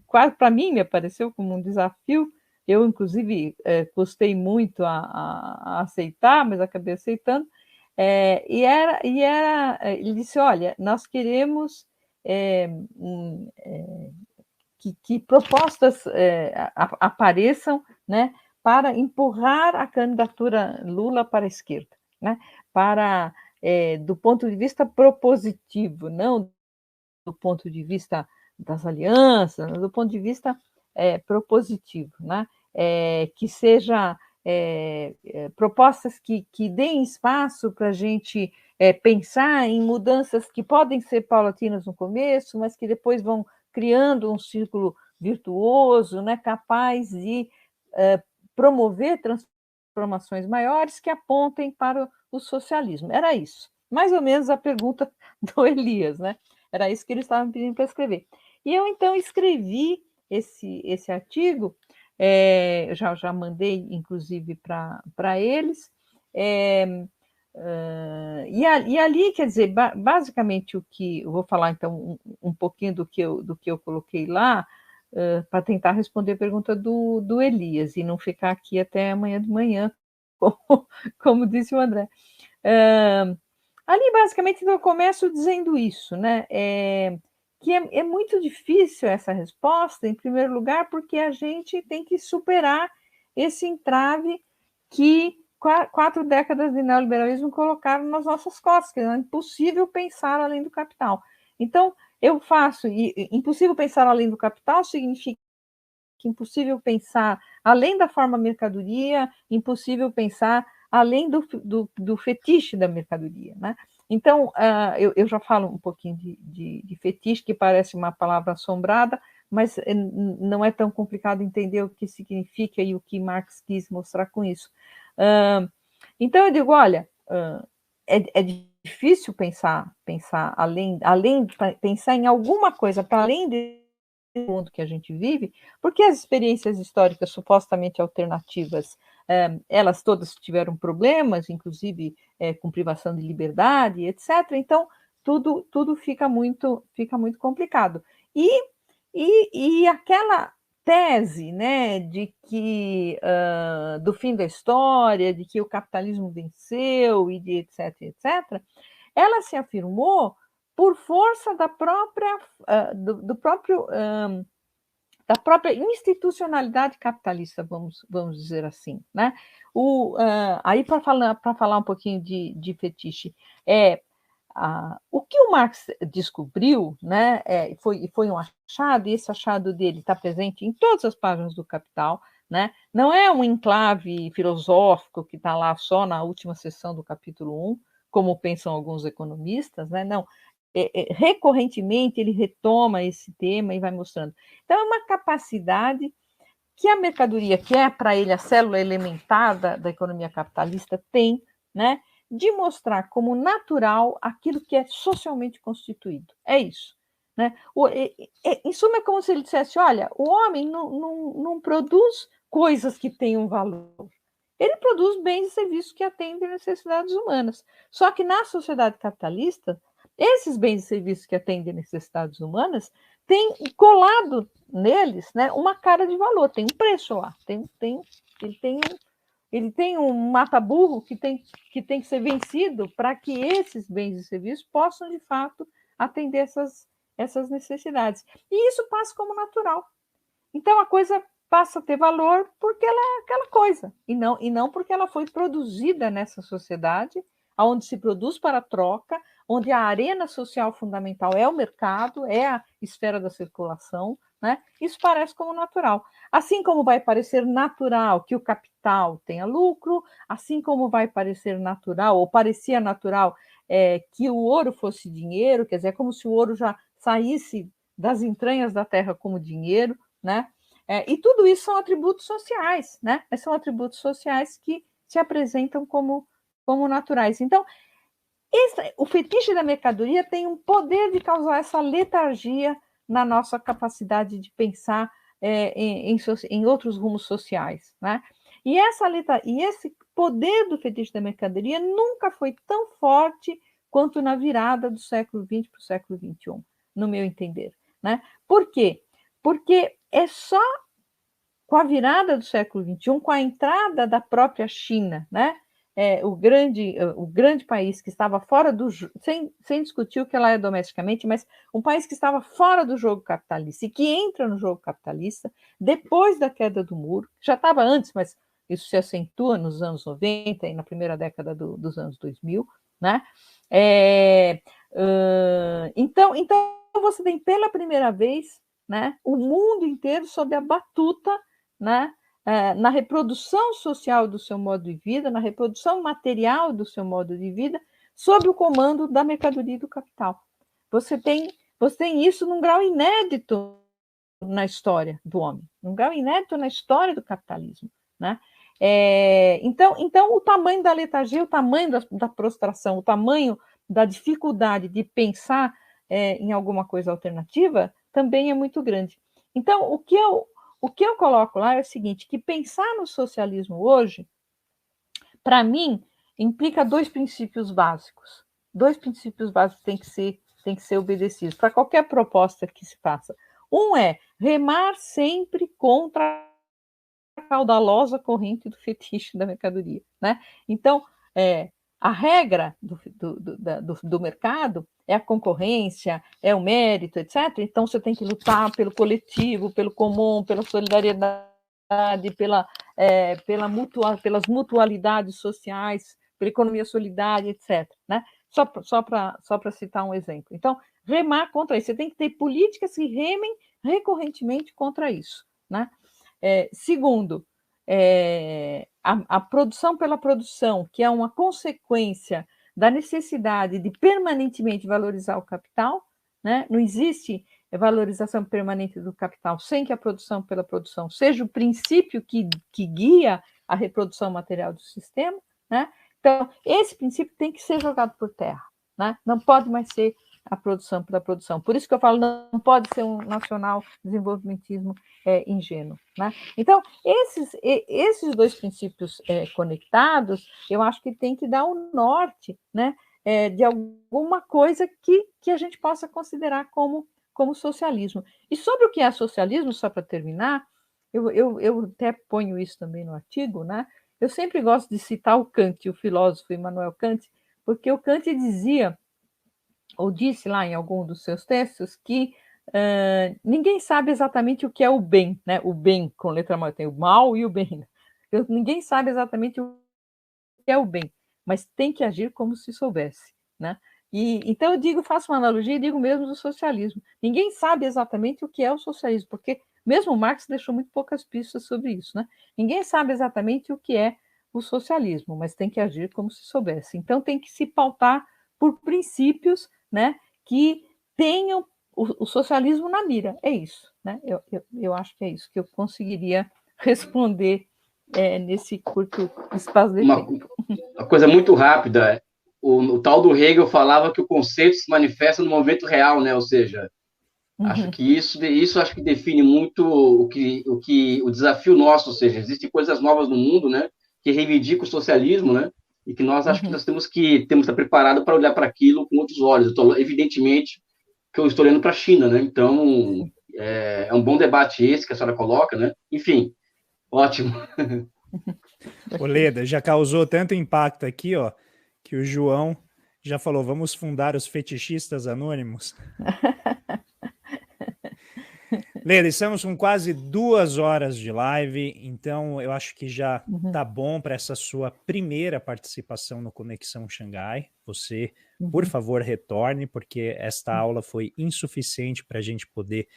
quase para mim me apareceu como um desafio. Eu, inclusive, custei muito a aceitar, mas acabei aceitando. Ele disse: olha, nós queremos que propostas apareçam, né, para empurrar a candidatura Lula para a esquerda, né, do ponto de vista propositivo, não do ponto de vista das alianças, do ponto de vista propositivo, né, que seja propostas que deem espaço para a gente pensar em mudanças que podem ser paulatinas no começo, mas que depois vão criando um círculo virtuoso, né, capaz de promover transformações maiores que apontem para o socialismo. Era isso, mais ou menos a pergunta do Elias, né? Era isso que eles estavam pedindo para escrever. E eu, então, escrevi esse artigo, já mandei, inclusive, para eles, e ali, quer dizer, basicamente o que eu vou falar, então, um pouquinho do que eu coloquei lá, para tentar responder a pergunta do Elias, e não ficar aqui até amanhã de manhã, como disse o André. Ali, basicamente, eu começo dizendo isso, né? Que é muito difícil essa resposta, em primeiro lugar, porque a gente tem que superar esse entrave que 4 décadas de neoliberalismo colocaram nas nossas costas, que é impossível pensar além do capital. Então, impossível pensar além do capital significa que impossível pensar além da forma mercadoria, impossível pensar além do fetiche da mercadoria, né? Então, eu já falo um pouquinho de fetiche, que parece uma palavra assombrada, mas não é tão complicado entender o que significa e o que Marx quis mostrar com isso. Então, eu digo, olha, é difícil pensar além pensar em alguma coisa para além do mundo que a gente vive, porque as experiências históricas supostamente alternativas, elas todas tiveram problemas, inclusive com privação de liberdade, etc. Então, tudo fica muito complicado. E aquela tese, né, de que do fim da história, de que o capitalismo venceu e de etc., ela se afirmou por força da própria da própria institucionalidade capitalista, vamos dizer assim, né? Aí para falar um pouquinho de fetiche, o que o Marx descobriu, né, foi um achado, e esse achado dele está presente em todas as páginas do Capital, né? Não é um enclave filosófico que está lá só na última seção do capítulo 1, como pensam alguns economistas, né? Não, recorrentemente ele retoma esse tema e vai mostrando. Então, é uma capacidade que a mercadoria, que é para ele a célula elementar da economia capitalista, tem, né, de mostrar como natural aquilo que é socialmente constituído. É isso. Né? Em suma, é como se ele dissesse: olha, o homem não produz coisas que tenham valor. Ele produz bens e serviços que atendem necessidades humanas. Só que na sociedade capitalista, esses bens e serviços que atendem necessidades humaas têm colado neles, né, uma cara de valor, tem um preço lá, ele tem um mata-burro que tem que ser vencido para que esses bens e serviços possam, de fato, atender essas necessidades. E isso passa como natural. Então, a coisa passa a ter valor porque ela é aquela coisa, e não porque ela foi produzida nessa sociedade, onde se produz para troca, onde a arena social fundamental é o mercado, é a esfera da circulação, né? Isso parece como natural. Assim como vai parecer natural que o capital tenha lucro, assim como vai parecer natural, ou parecia natural, que o ouro fosse dinheiro, quer dizer, é como se o ouro já saísse das entranhas da terra como dinheiro, né? E tudo isso são atributos sociais, né? São atributos sociais que se apresentam como naturais. Então, o fetiche da mercadoria tem um poder de causar essa letargia na nossa capacidade de pensar em outros rumos sociais, né? E esse poder do fetiche da mercadoria nunca foi tão forte quanto na virada do século XX para o século XXI, no meu entender, né? Por quê? Porque é só com a virada do século XXI, com a entrada da própria China, né? O grande país que estava fora do sem discutir o que ela é domesticamente, mas um país que estava fora do jogo capitalista e que entra no jogo capitalista depois da queda do muro, já estava antes, mas isso se acentua nos anos 90 e na primeira década dos anos 2000, né? Então você tem pela primeira vez, né, o mundo inteiro sob a batuta, né, na reprodução social do seu modo de vida, na reprodução material do seu modo de vida, sob o comando da mercadoria e do capital. Você tem isso num grau inédito na história do homem, num grau inédito na história do capitalismo, né? Então, o tamanho da letargia, o tamanho da prostração, o tamanho da dificuldade de pensar em alguma coisa alternativa também é muito grande. Então, o que eu coloco lá é o seguinte, que pensar no socialismo hoje, para mim, implica dois princípios básicos. Dois princípios básicos têm que ser obedecidos para qualquer proposta que se faça. Um é remar sempre contra a caudalosa corrente do fetiche da mercadoria, né? Então, a regra do mercado é a concorrência, é o mérito, etc. Então, você tem que lutar pelo coletivo, pelo comum, pela solidariedade, pelas mutualidades sociais, pela economia solidária, etc. Né? Só para citar um exemplo. Então, remar contra isso. Você tem que ter políticas que remem recorrentemente contra isso. Né? Segundo, a produção pela produção, que é uma consequência da necessidade de permanentemente valorizar o capital, né? Não existe valorização permanente do capital sem que a produção pela produção seja o princípio que guia a reprodução material do sistema, né? Então, esse princípio tem que ser jogado por terra, né? Não pode mais ser a produção pela produção. Por isso que eu falo, não pode ser um nacional desenvolvimentismo ingênuo, né? Então, esses dois princípios conectados, eu acho que tem que dar o norte, né, de alguma coisa que a gente possa considerar como socialismo. E sobre o que é socialismo, só para terminar, eu até ponho isso também no artigo, né? Eu sempre gosto de citar o Kant, o filósofo Immanuel Kant, porque o Kant dizia, ou disse lá em algum dos seus textos, que ninguém sabe exatamente o que é o bem, né? O bem, com letra maior, tem o mal e o bem. Ninguém sabe exatamente o que é o bem, mas tem que agir como se soubesse, né? Então eu faço uma analogia e digo mesmo do socialismo. Ninguém sabe exatamente o que é o socialismo, porque mesmo Marx deixou muito poucas pistas sobre isso, né? Ninguém sabe exatamente o que é o socialismo, mas tem que agir como se soubesse. Então tem que se pautar por princípios, né, que tenham o socialismo na mira. É isso, né? Eu acho que é isso que eu conseguiria responder nesse curto espaço de tempo. Uma coisa muito rápida. O tal do Hegel falava que o conceito se manifesta no momento real, né? Ou seja, acho que isso acho que define muito o desafio nosso, ou seja, existem coisas novas no mundo, né? Que reivindicam o socialismo, né? E que nós acho que nós temos que estar preparado para olhar para aquilo com outros olhos. Evidentemente que eu estou olhando para a China, né? Então é um bom debate esse que a senhora coloca, né? Enfim, ótimo. Ô Leda, já causou tanto impacto aqui, ó, que o João já falou, vamos fundar os fetichistas anônimos. Leda, estamos com quase 2 horas de live, então eu acho que já tá bom para essa sua primeira participação no Conexão Xangai. Você, por favor, retorne, porque esta aula foi insuficiente para a gente poder,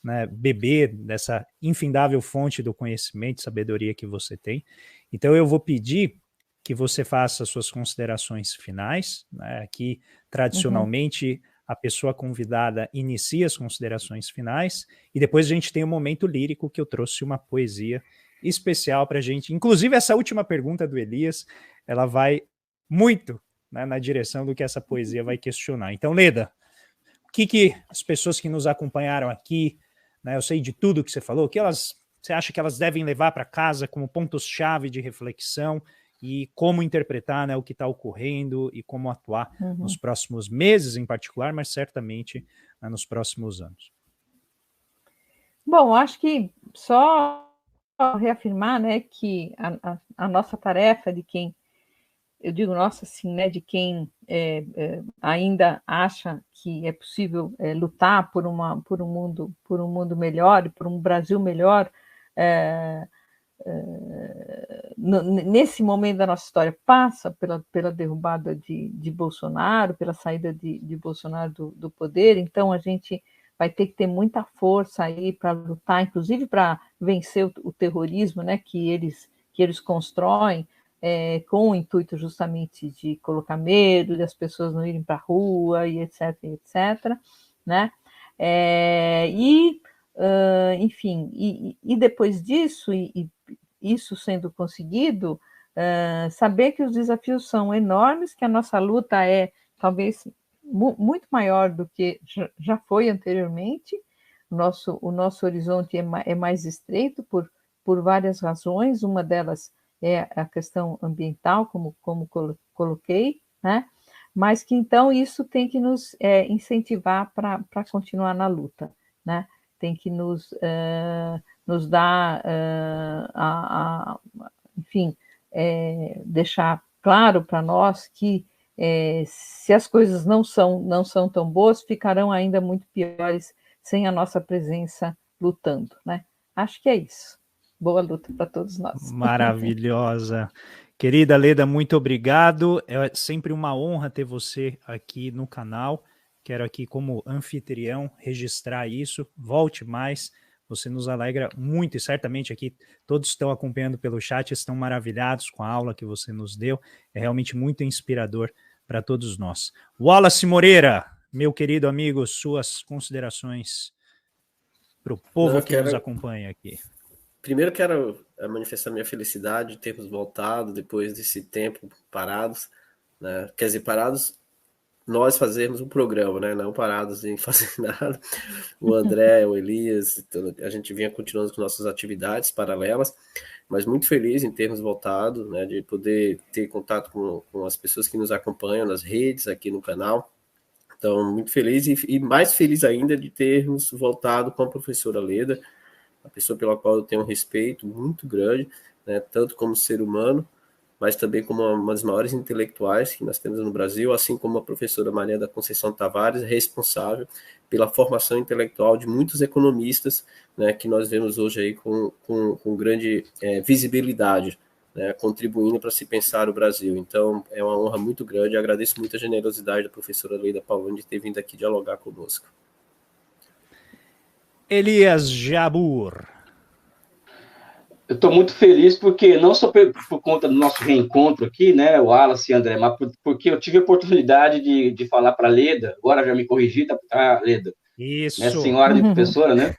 né, beber dessa infindável fonte do conhecimento e sabedoria que você tem. Então eu vou pedir que você faça suas considerações finais, né? Aqui, tradicionalmente, a pessoa convidada inicia as considerações finais e depois a gente tem um momento lírico que eu trouxe uma poesia especial para a gente. Inclusive, essa última pergunta do Elias, ela vai muito, né, na direção do que essa poesia vai questionar. Então, Leda, o que as pessoas que nos acompanharam aqui, né, eu sei de tudo que você falou, você acha que elas devem levar para casa como pontos-chave de reflexão e como interpretar, né, o que está ocorrendo e como atuar nos próximos meses em particular, mas certamente, né, nos próximos anos? Bom, acho que só reafirmar, né, que a nossa tarefa de quem, eu digo nossa assim, né, de quem ainda acha que é possível lutar por um mundo melhor, por um Brasil melhor, nesse momento da nossa história, passa pela derrubada de Bolsonaro, pela saída de Bolsonaro do poder. Então a gente vai ter que ter muita força aí para lutar, inclusive para vencer o terrorismo, né, que eles constroem, com o intuito justamente de colocar medo, de as pessoas não irem para a rua, e etc, né? Enfim, e depois disso, e isso sendo conseguido, saber que os desafios são enormes, que a nossa luta é talvez muito maior do que já foi anteriormente. O nosso horizonte é mais estreito por várias razões, uma delas é a questão ambiental, como coloquei, né? Mas que então isso tem que nos incentivar para continuar na luta, né? Tem que nos dar, enfim, deixar claro para nós que se as coisas não são tão boas, ficarão ainda muito piores sem a nossa presença lutando, né? Acho que é isso. Boa luta para todos nós. Maravilhosa. Querida Leda, muito obrigado. É sempre uma honra ter você aqui no canal. Quero aqui, como anfitrião, registrar isso. Volte mais. Você nos alegra muito e certamente aqui todos estão acompanhando pelo chat, estão maravilhados com a aula que você nos deu. É realmente muito inspirador para todos nós. Wallace Moreira, meu querido amigo, suas considerações para o povo nos acompanha aqui. Primeiro quero manifestar minha felicidade de termos voltado depois desse tempo parados, né? Quer dizer, parados nós fazermos um programa, né? Não parados em fazer nada. O André, o Elias, a gente vinha continuando com nossas atividades paralelas, mas muito feliz em termos voltado, né? De poder ter contato com as pessoas que nos acompanham nas redes, aqui no canal. Então, muito feliz e mais feliz ainda de termos voltado com a professora Leda, a pessoa pela qual eu tenho um respeito muito grande, né? Tanto como ser humano, mas também como uma das maiores intelectuais que nós temos no Brasil, assim como a professora Maria da Conceição Tavares, responsável pela formação intelectual de muitos economistas, né, que nós vemos hoje aí com grande visibilidade, né, contribuindo para se pensar o Brasil. Então, é uma honra muito grande, eu agradeço muito a generosidade da professora Leda Pauloni de ter vindo aqui dialogar conosco. Elias Jabbour. Eu estou muito feliz porque, não só por conta do nosso reencontro aqui, né, o Wallace e André, mas porque eu tive a oportunidade de falar para a Leda, agora já me corrigi, tá, Leda? Isso. Minha senhora de professora, né?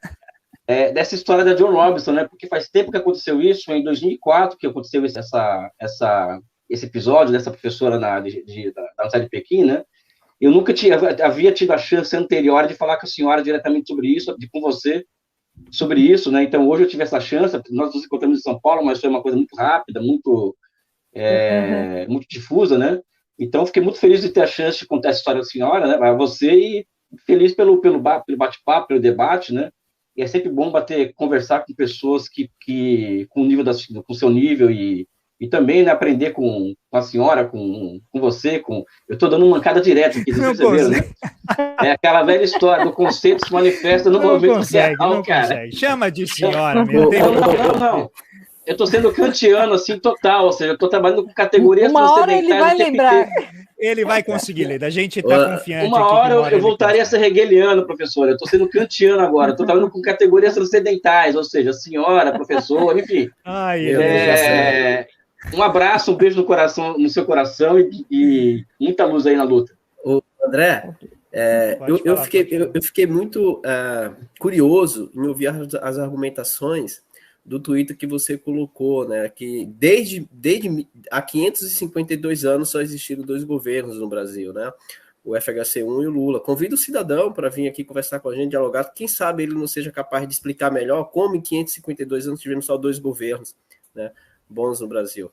Dessa história da John Robinson, né? Porque faz tempo que aconteceu isso, em 2004 que aconteceu esse episódio dessa professora da Universidade de Pequim, né? Eu nunca havia tido a chance anterior de falar com a senhora diretamente sobre isso, com você, sobre isso, né? Então, hoje eu tive essa chance, nós nos encontramos em São Paulo, mas foi uma coisa muito rápida, muito difusa, né? Então, fiquei muito feliz de ter a chance de contar essa história da senhora, né? A você, e feliz pelo bate-papo, pelo debate, né? E é sempre bom conversar com pessoas que com o nível com seu nível e e também, né, aprender com a senhora, com você, eu estou dando uma mancada direta aqui, vocês perceberam, né? É aquela velha história do conceito se manifesta no movimento real, cara. Consegue. Chama de senhora, meu Deus. Não. Eu estou sendo kantiano, assim, total, ou seja, eu estou trabalhando com categorias transcendentais. Uma hora ele vai lembrar. Ele vai conseguir, Leda, a gente está confiante. Uma hora eu voltaria a ser hegeliano, professor, eu estou sendo kantiano agora, estou trabalhando com categorias transcendentais, ou seja, senhora, professor, enfim. Um abraço, um beijo no coração, no seu coração e muita luz aí na luta. André, eu fiquei muito curioso em ouvir as argumentações do Twitter que você colocou, né? Que desde há 552 anos só existiram 2 governos no Brasil, né? O FHC1 e o Lula. Convido o cidadão para vir aqui conversar com a gente, dialogar. Quem sabe ele não seja capaz de explicar melhor como em 552 anos tivemos só 2 governos, né, bons no Brasil.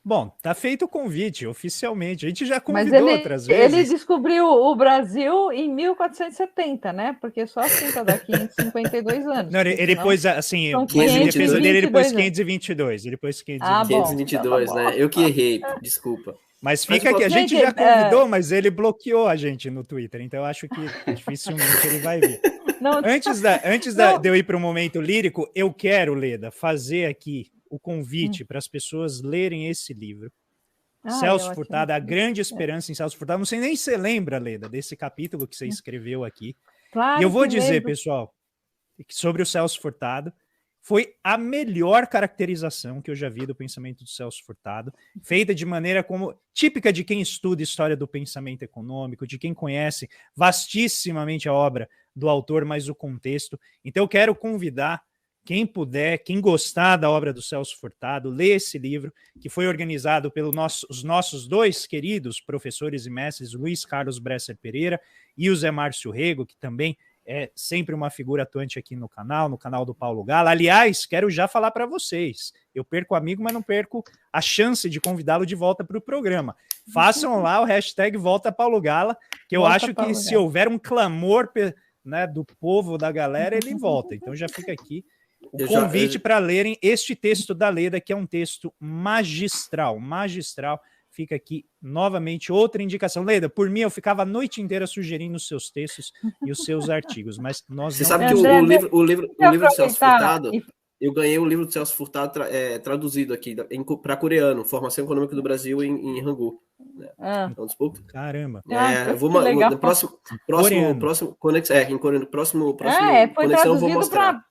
Bom, tá feito o convite, oficialmente. A gente já convidou outras vezes. Ele descobriu o Brasil em 1470, né? Porque só assim tá daqui 552 anos. Não, ele pôs, assim, em defesa dele, ele pôs 522. Ele pôs 522, né? Eu que errei, desculpa. Mas fica aqui, a gente já convidou, mas ele bloqueou a gente no Twitter, então eu acho que dificilmente ele vai vir. Não, antes de eu ir para o momento lírico, eu quero, Leda, fazer aqui o convite para as pessoas lerem esse livro. Celso Furtado, A Grande Esperança em Celso Furtado. Não sei nem se você lembra, Leda, desse capítulo que você escreveu aqui. Claro, e eu vou dizer, pessoal, sobre o Celso Furtado, foi a melhor caracterização que eu já vi do pensamento do Celso Furtado, feita de maneira típica de quem estuda história do pensamento econômico, de quem conhece vastissimamente a obra do autor, mas o contexto. Então eu quero convidar quem puder, quem gostar da obra do Celso Furtado, lê esse livro, que foi organizado pelos os nossos 2 queridos professores e mestres, Luiz Carlos Bresser Pereira e o Zé Márcio Rego, que também é sempre uma figura atuante aqui no canal do Paulo Gala. Aliás, quero já falar para vocês, eu perco o amigo, mas não perco a chance de convidá-lo de volta para o programa. Façam lá o hashtag Volta Paulo Gala, que eu acho que se houver um clamor, né, do povo, da galera, ele volta. Então já fica aqui o convite para lerem este texto da Leda, que é um texto magistral. Fica aqui novamente outra indicação. Leda, por mim eu ficava a noite inteira sugerindo os seus textos e os seus artigos, mas nós Você sabe que o livro do Celso Furtado, eu ganhei o livro do Celso Furtado traduzido aqui para coreano, Formação Econômica do Brasil em Hangul. Né? Então, desculpa. Caramba. Eu vou no próximo conexão, em coreano, próximo foi traduzido para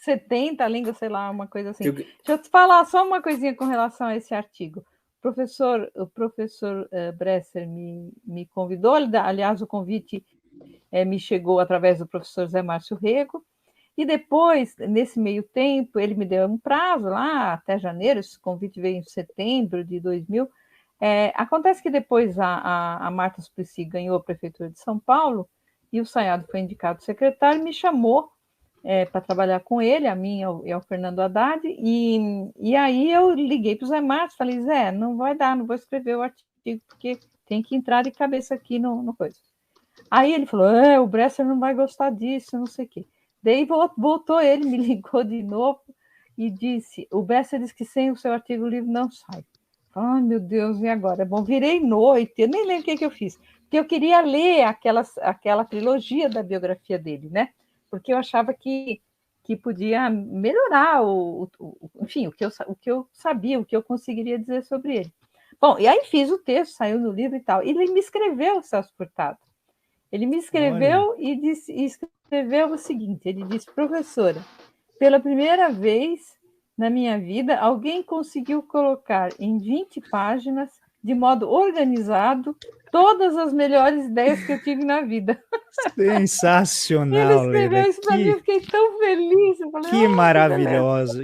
70 línguas, sei lá, uma coisa assim. Deixa eu te falar só uma coisinha com relação a esse artigo. O professor Bresser me convidou, aliás, o convite me chegou através do professor Zé Márcio Rego, e depois, nesse meio tempo, ele me deu um prazo lá, até janeiro, esse convite veio em setembro de 2000. Acontece que depois a Marta Suplicy ganhou a Prefeitura de São Paulo, e o Sayado foi indicado secretário, e me chamou para trabalhar com ele, a mim e ao Fernando Haddad, e aí eu liguei para o Zé Márcio, falei, Zé, não vai dar, não vou escrever o artigo, porque tem que entrar de cabeça aqui no coisa. Aí ele falou, o Bresser não vai gostar disso, não sei o quê. Daí voltou ele, me ligou de novo e disse, o Bresser disse que sem o seu artigo o livro não sai. Ai, meu Deus, e agora? Bom, virei noite, eu nem lembro o que eu fiz, porque eu queria ler aquela trilogia da biografia dele, né? Porque eu achava que podia melhorar enfim, o que eu sabia, o que eu conseguiria dizer sobre ele. Bom, e aí fiz o texto, saiu no livro e tal. E ele me escreveu, Celso Furtado. Ele me escreveu e escreveu o seguinte, ele disse, professora, pela primeira vez na minha vida, alguém conseguiu colocar em 20 páginas, de modo organizado, todas as melhores ideias que eu tive na vida. Sensacional, Ele escreveu isso para mim, eu fiquei tão feliz. Eu falei,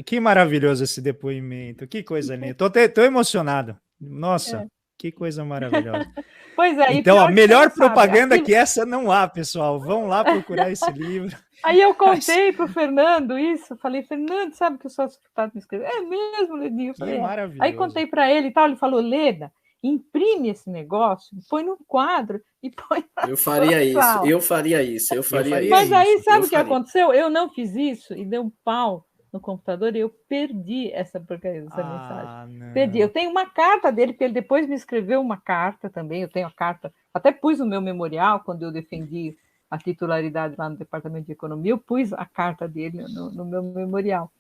que maravilhoso esse depoimento, que coisa linda. Tô emocionado. Nossa, que coisa maravilhosa. Pois é. Então, a melhor propaganda que essa não há, pessoal. Vão lá procurar esse livro. Aí eu contei para o Fernando isso, falei, Fernando, sabe que o Celso Furtado me escreveu? É mesmo, Ledinho? Que maravilhoso. Aí contei para ele e tal, ele falou, Leda, imprime esse negócio, põe num quadro e põe na Eu faria isso. Mas aí, sabe o que aconteceu? Eu não fiz isso e deu um pau no computador e eu perdi essa porcaria dessa mensagem. Não. Perdi. Eu tenho uma carta dele, porque ele depois me escreveu uma carta também. Eu tenho a carta, até pus no meu memorial, quando eu defendi a titularidade lá no Departamento de Economia, eu pus a carta dele no meu memorial.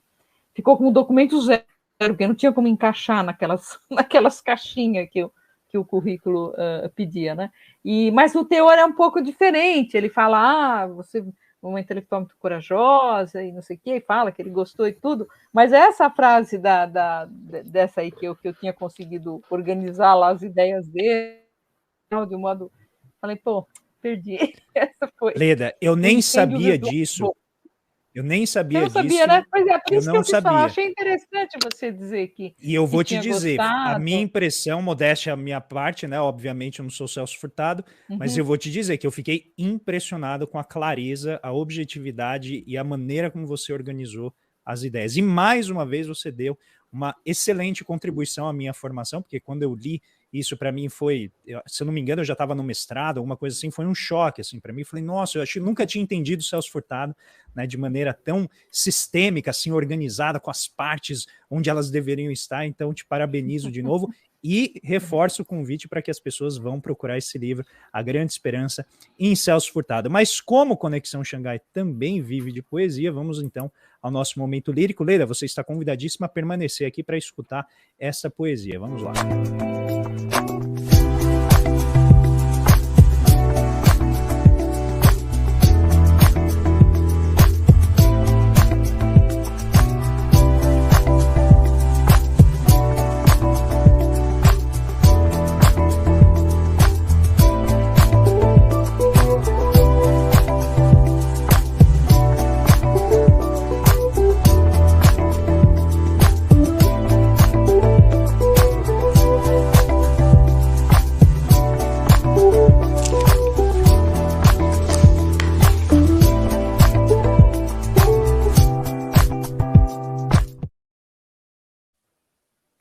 Ficou com o documento zero, porque não tinha como encaixar naquelas caixinhas que o currículo pedia, né? Mas o teor é um pouco diferente. Ele fala, você é uma intelectual muito corajosa e não sei o quê, e fala que ele gostou e tudo. Mas essa frase dessa aí que eu tinha conseguido organizar lá as ideias dele, de um modo... Falei, pô, perdi. Essa foi. Leda, eu nem sabia disso. Eu nem sabia disso. Você não sabia, né? Pois é, por isso que eu sabia. Achei interessante você dizer que. E eu vou te dizer, gostado. A minha impressão, modéstia a minha parte, né? Obviamente eu não sou Celso Furtado, mas eu vou te dizer que eu fiquei impressionado com a clareza, a objetividade e a maneira como você organizou as ideias. E mais uma vez você deu uma excelente contribuição à minha formação, porque quando eu li isso para mim foi, se eu não me engano, eu já estava no mestrado, alguma coisa assim, foi um choque assim para mim. Falei, nossa, eu nunca tinha entendido o Celso Furtado, né, de maneira tão sistêmica, assim, organizada, com as partes onde elas deveriam estar. Então, te parabenizo de novo e reforço o convite para que as pessoas vão procurar esse livro, A Grande Esperança, em Celso Furtado. Mas como Conexão Xangai também vive de poesia, vamos então ao nosso momento lírico. Leila, você está convidadíssima a permanecer aqui para escutar essa poesia. Vamos lá.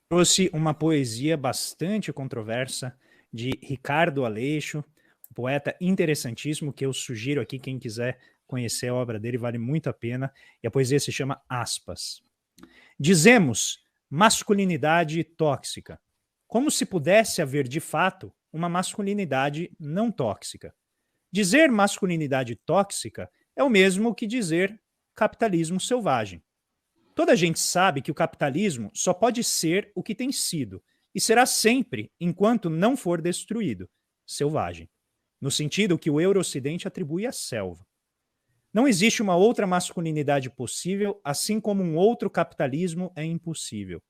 Trouxe uma poesia bastante controversa de Ricardo Aleixo, um poeta interessantíssimo que eu sugiro aqui, quem quiser conhecer a obra dele, vale muito a pena. E a poesia se chama Aspas. Dizemos masculinidade tóxica, como se pudesse haver de fato uma masculinidade não tóxica. Dizer masculinidade tóxica é o mesmo que dizer capitalismo selvagem. Toda a gente sabe que o capitalismo só pode ser o que tem sido e será sempre, enquanto não for destruído, selvagem, no sentido que o Euroocidente atribui à selva. Não existe uma outra masculinidade possível, assim como um outro capitalismo é impossível.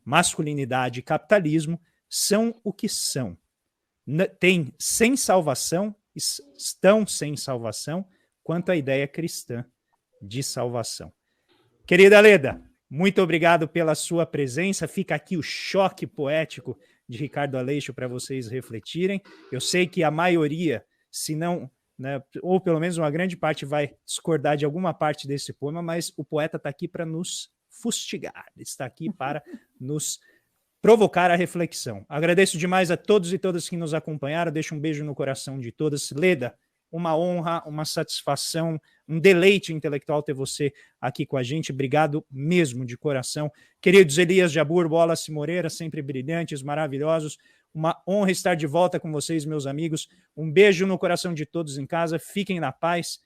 Masculinidade e capitalismo são o que são. Tem sem salvação, estão sem salvação, quanto à ideia cristã de salvação. Querida Leda, muito obrigado pela sua presença. Fica aqui o choque poético de Ricardo Aleixo para vocês refletirem. Eu sei que a maioria, se não, né, ou pelo menos uma grande parte, vai discordar de alguma parte desse poema, mas o poeta está aqui para nos fustigar, está aqui para nos provocar a reflexão. Agradeço demais a todos e todas que nos acompanharam. Deixo um beijo no coração de todas. Leda, uma honra, uma satisfação, um deleite intelectual ter você aqui com a gente. Obrigado mesmo, de coração. Queridos Elias Jabbour, Wallace Moreira, sempre brilhantes, maravilhosos. Uma honra estar de volta com vocês, meus amigos. Um beijo no coração de todos em casa. Fiquem na paz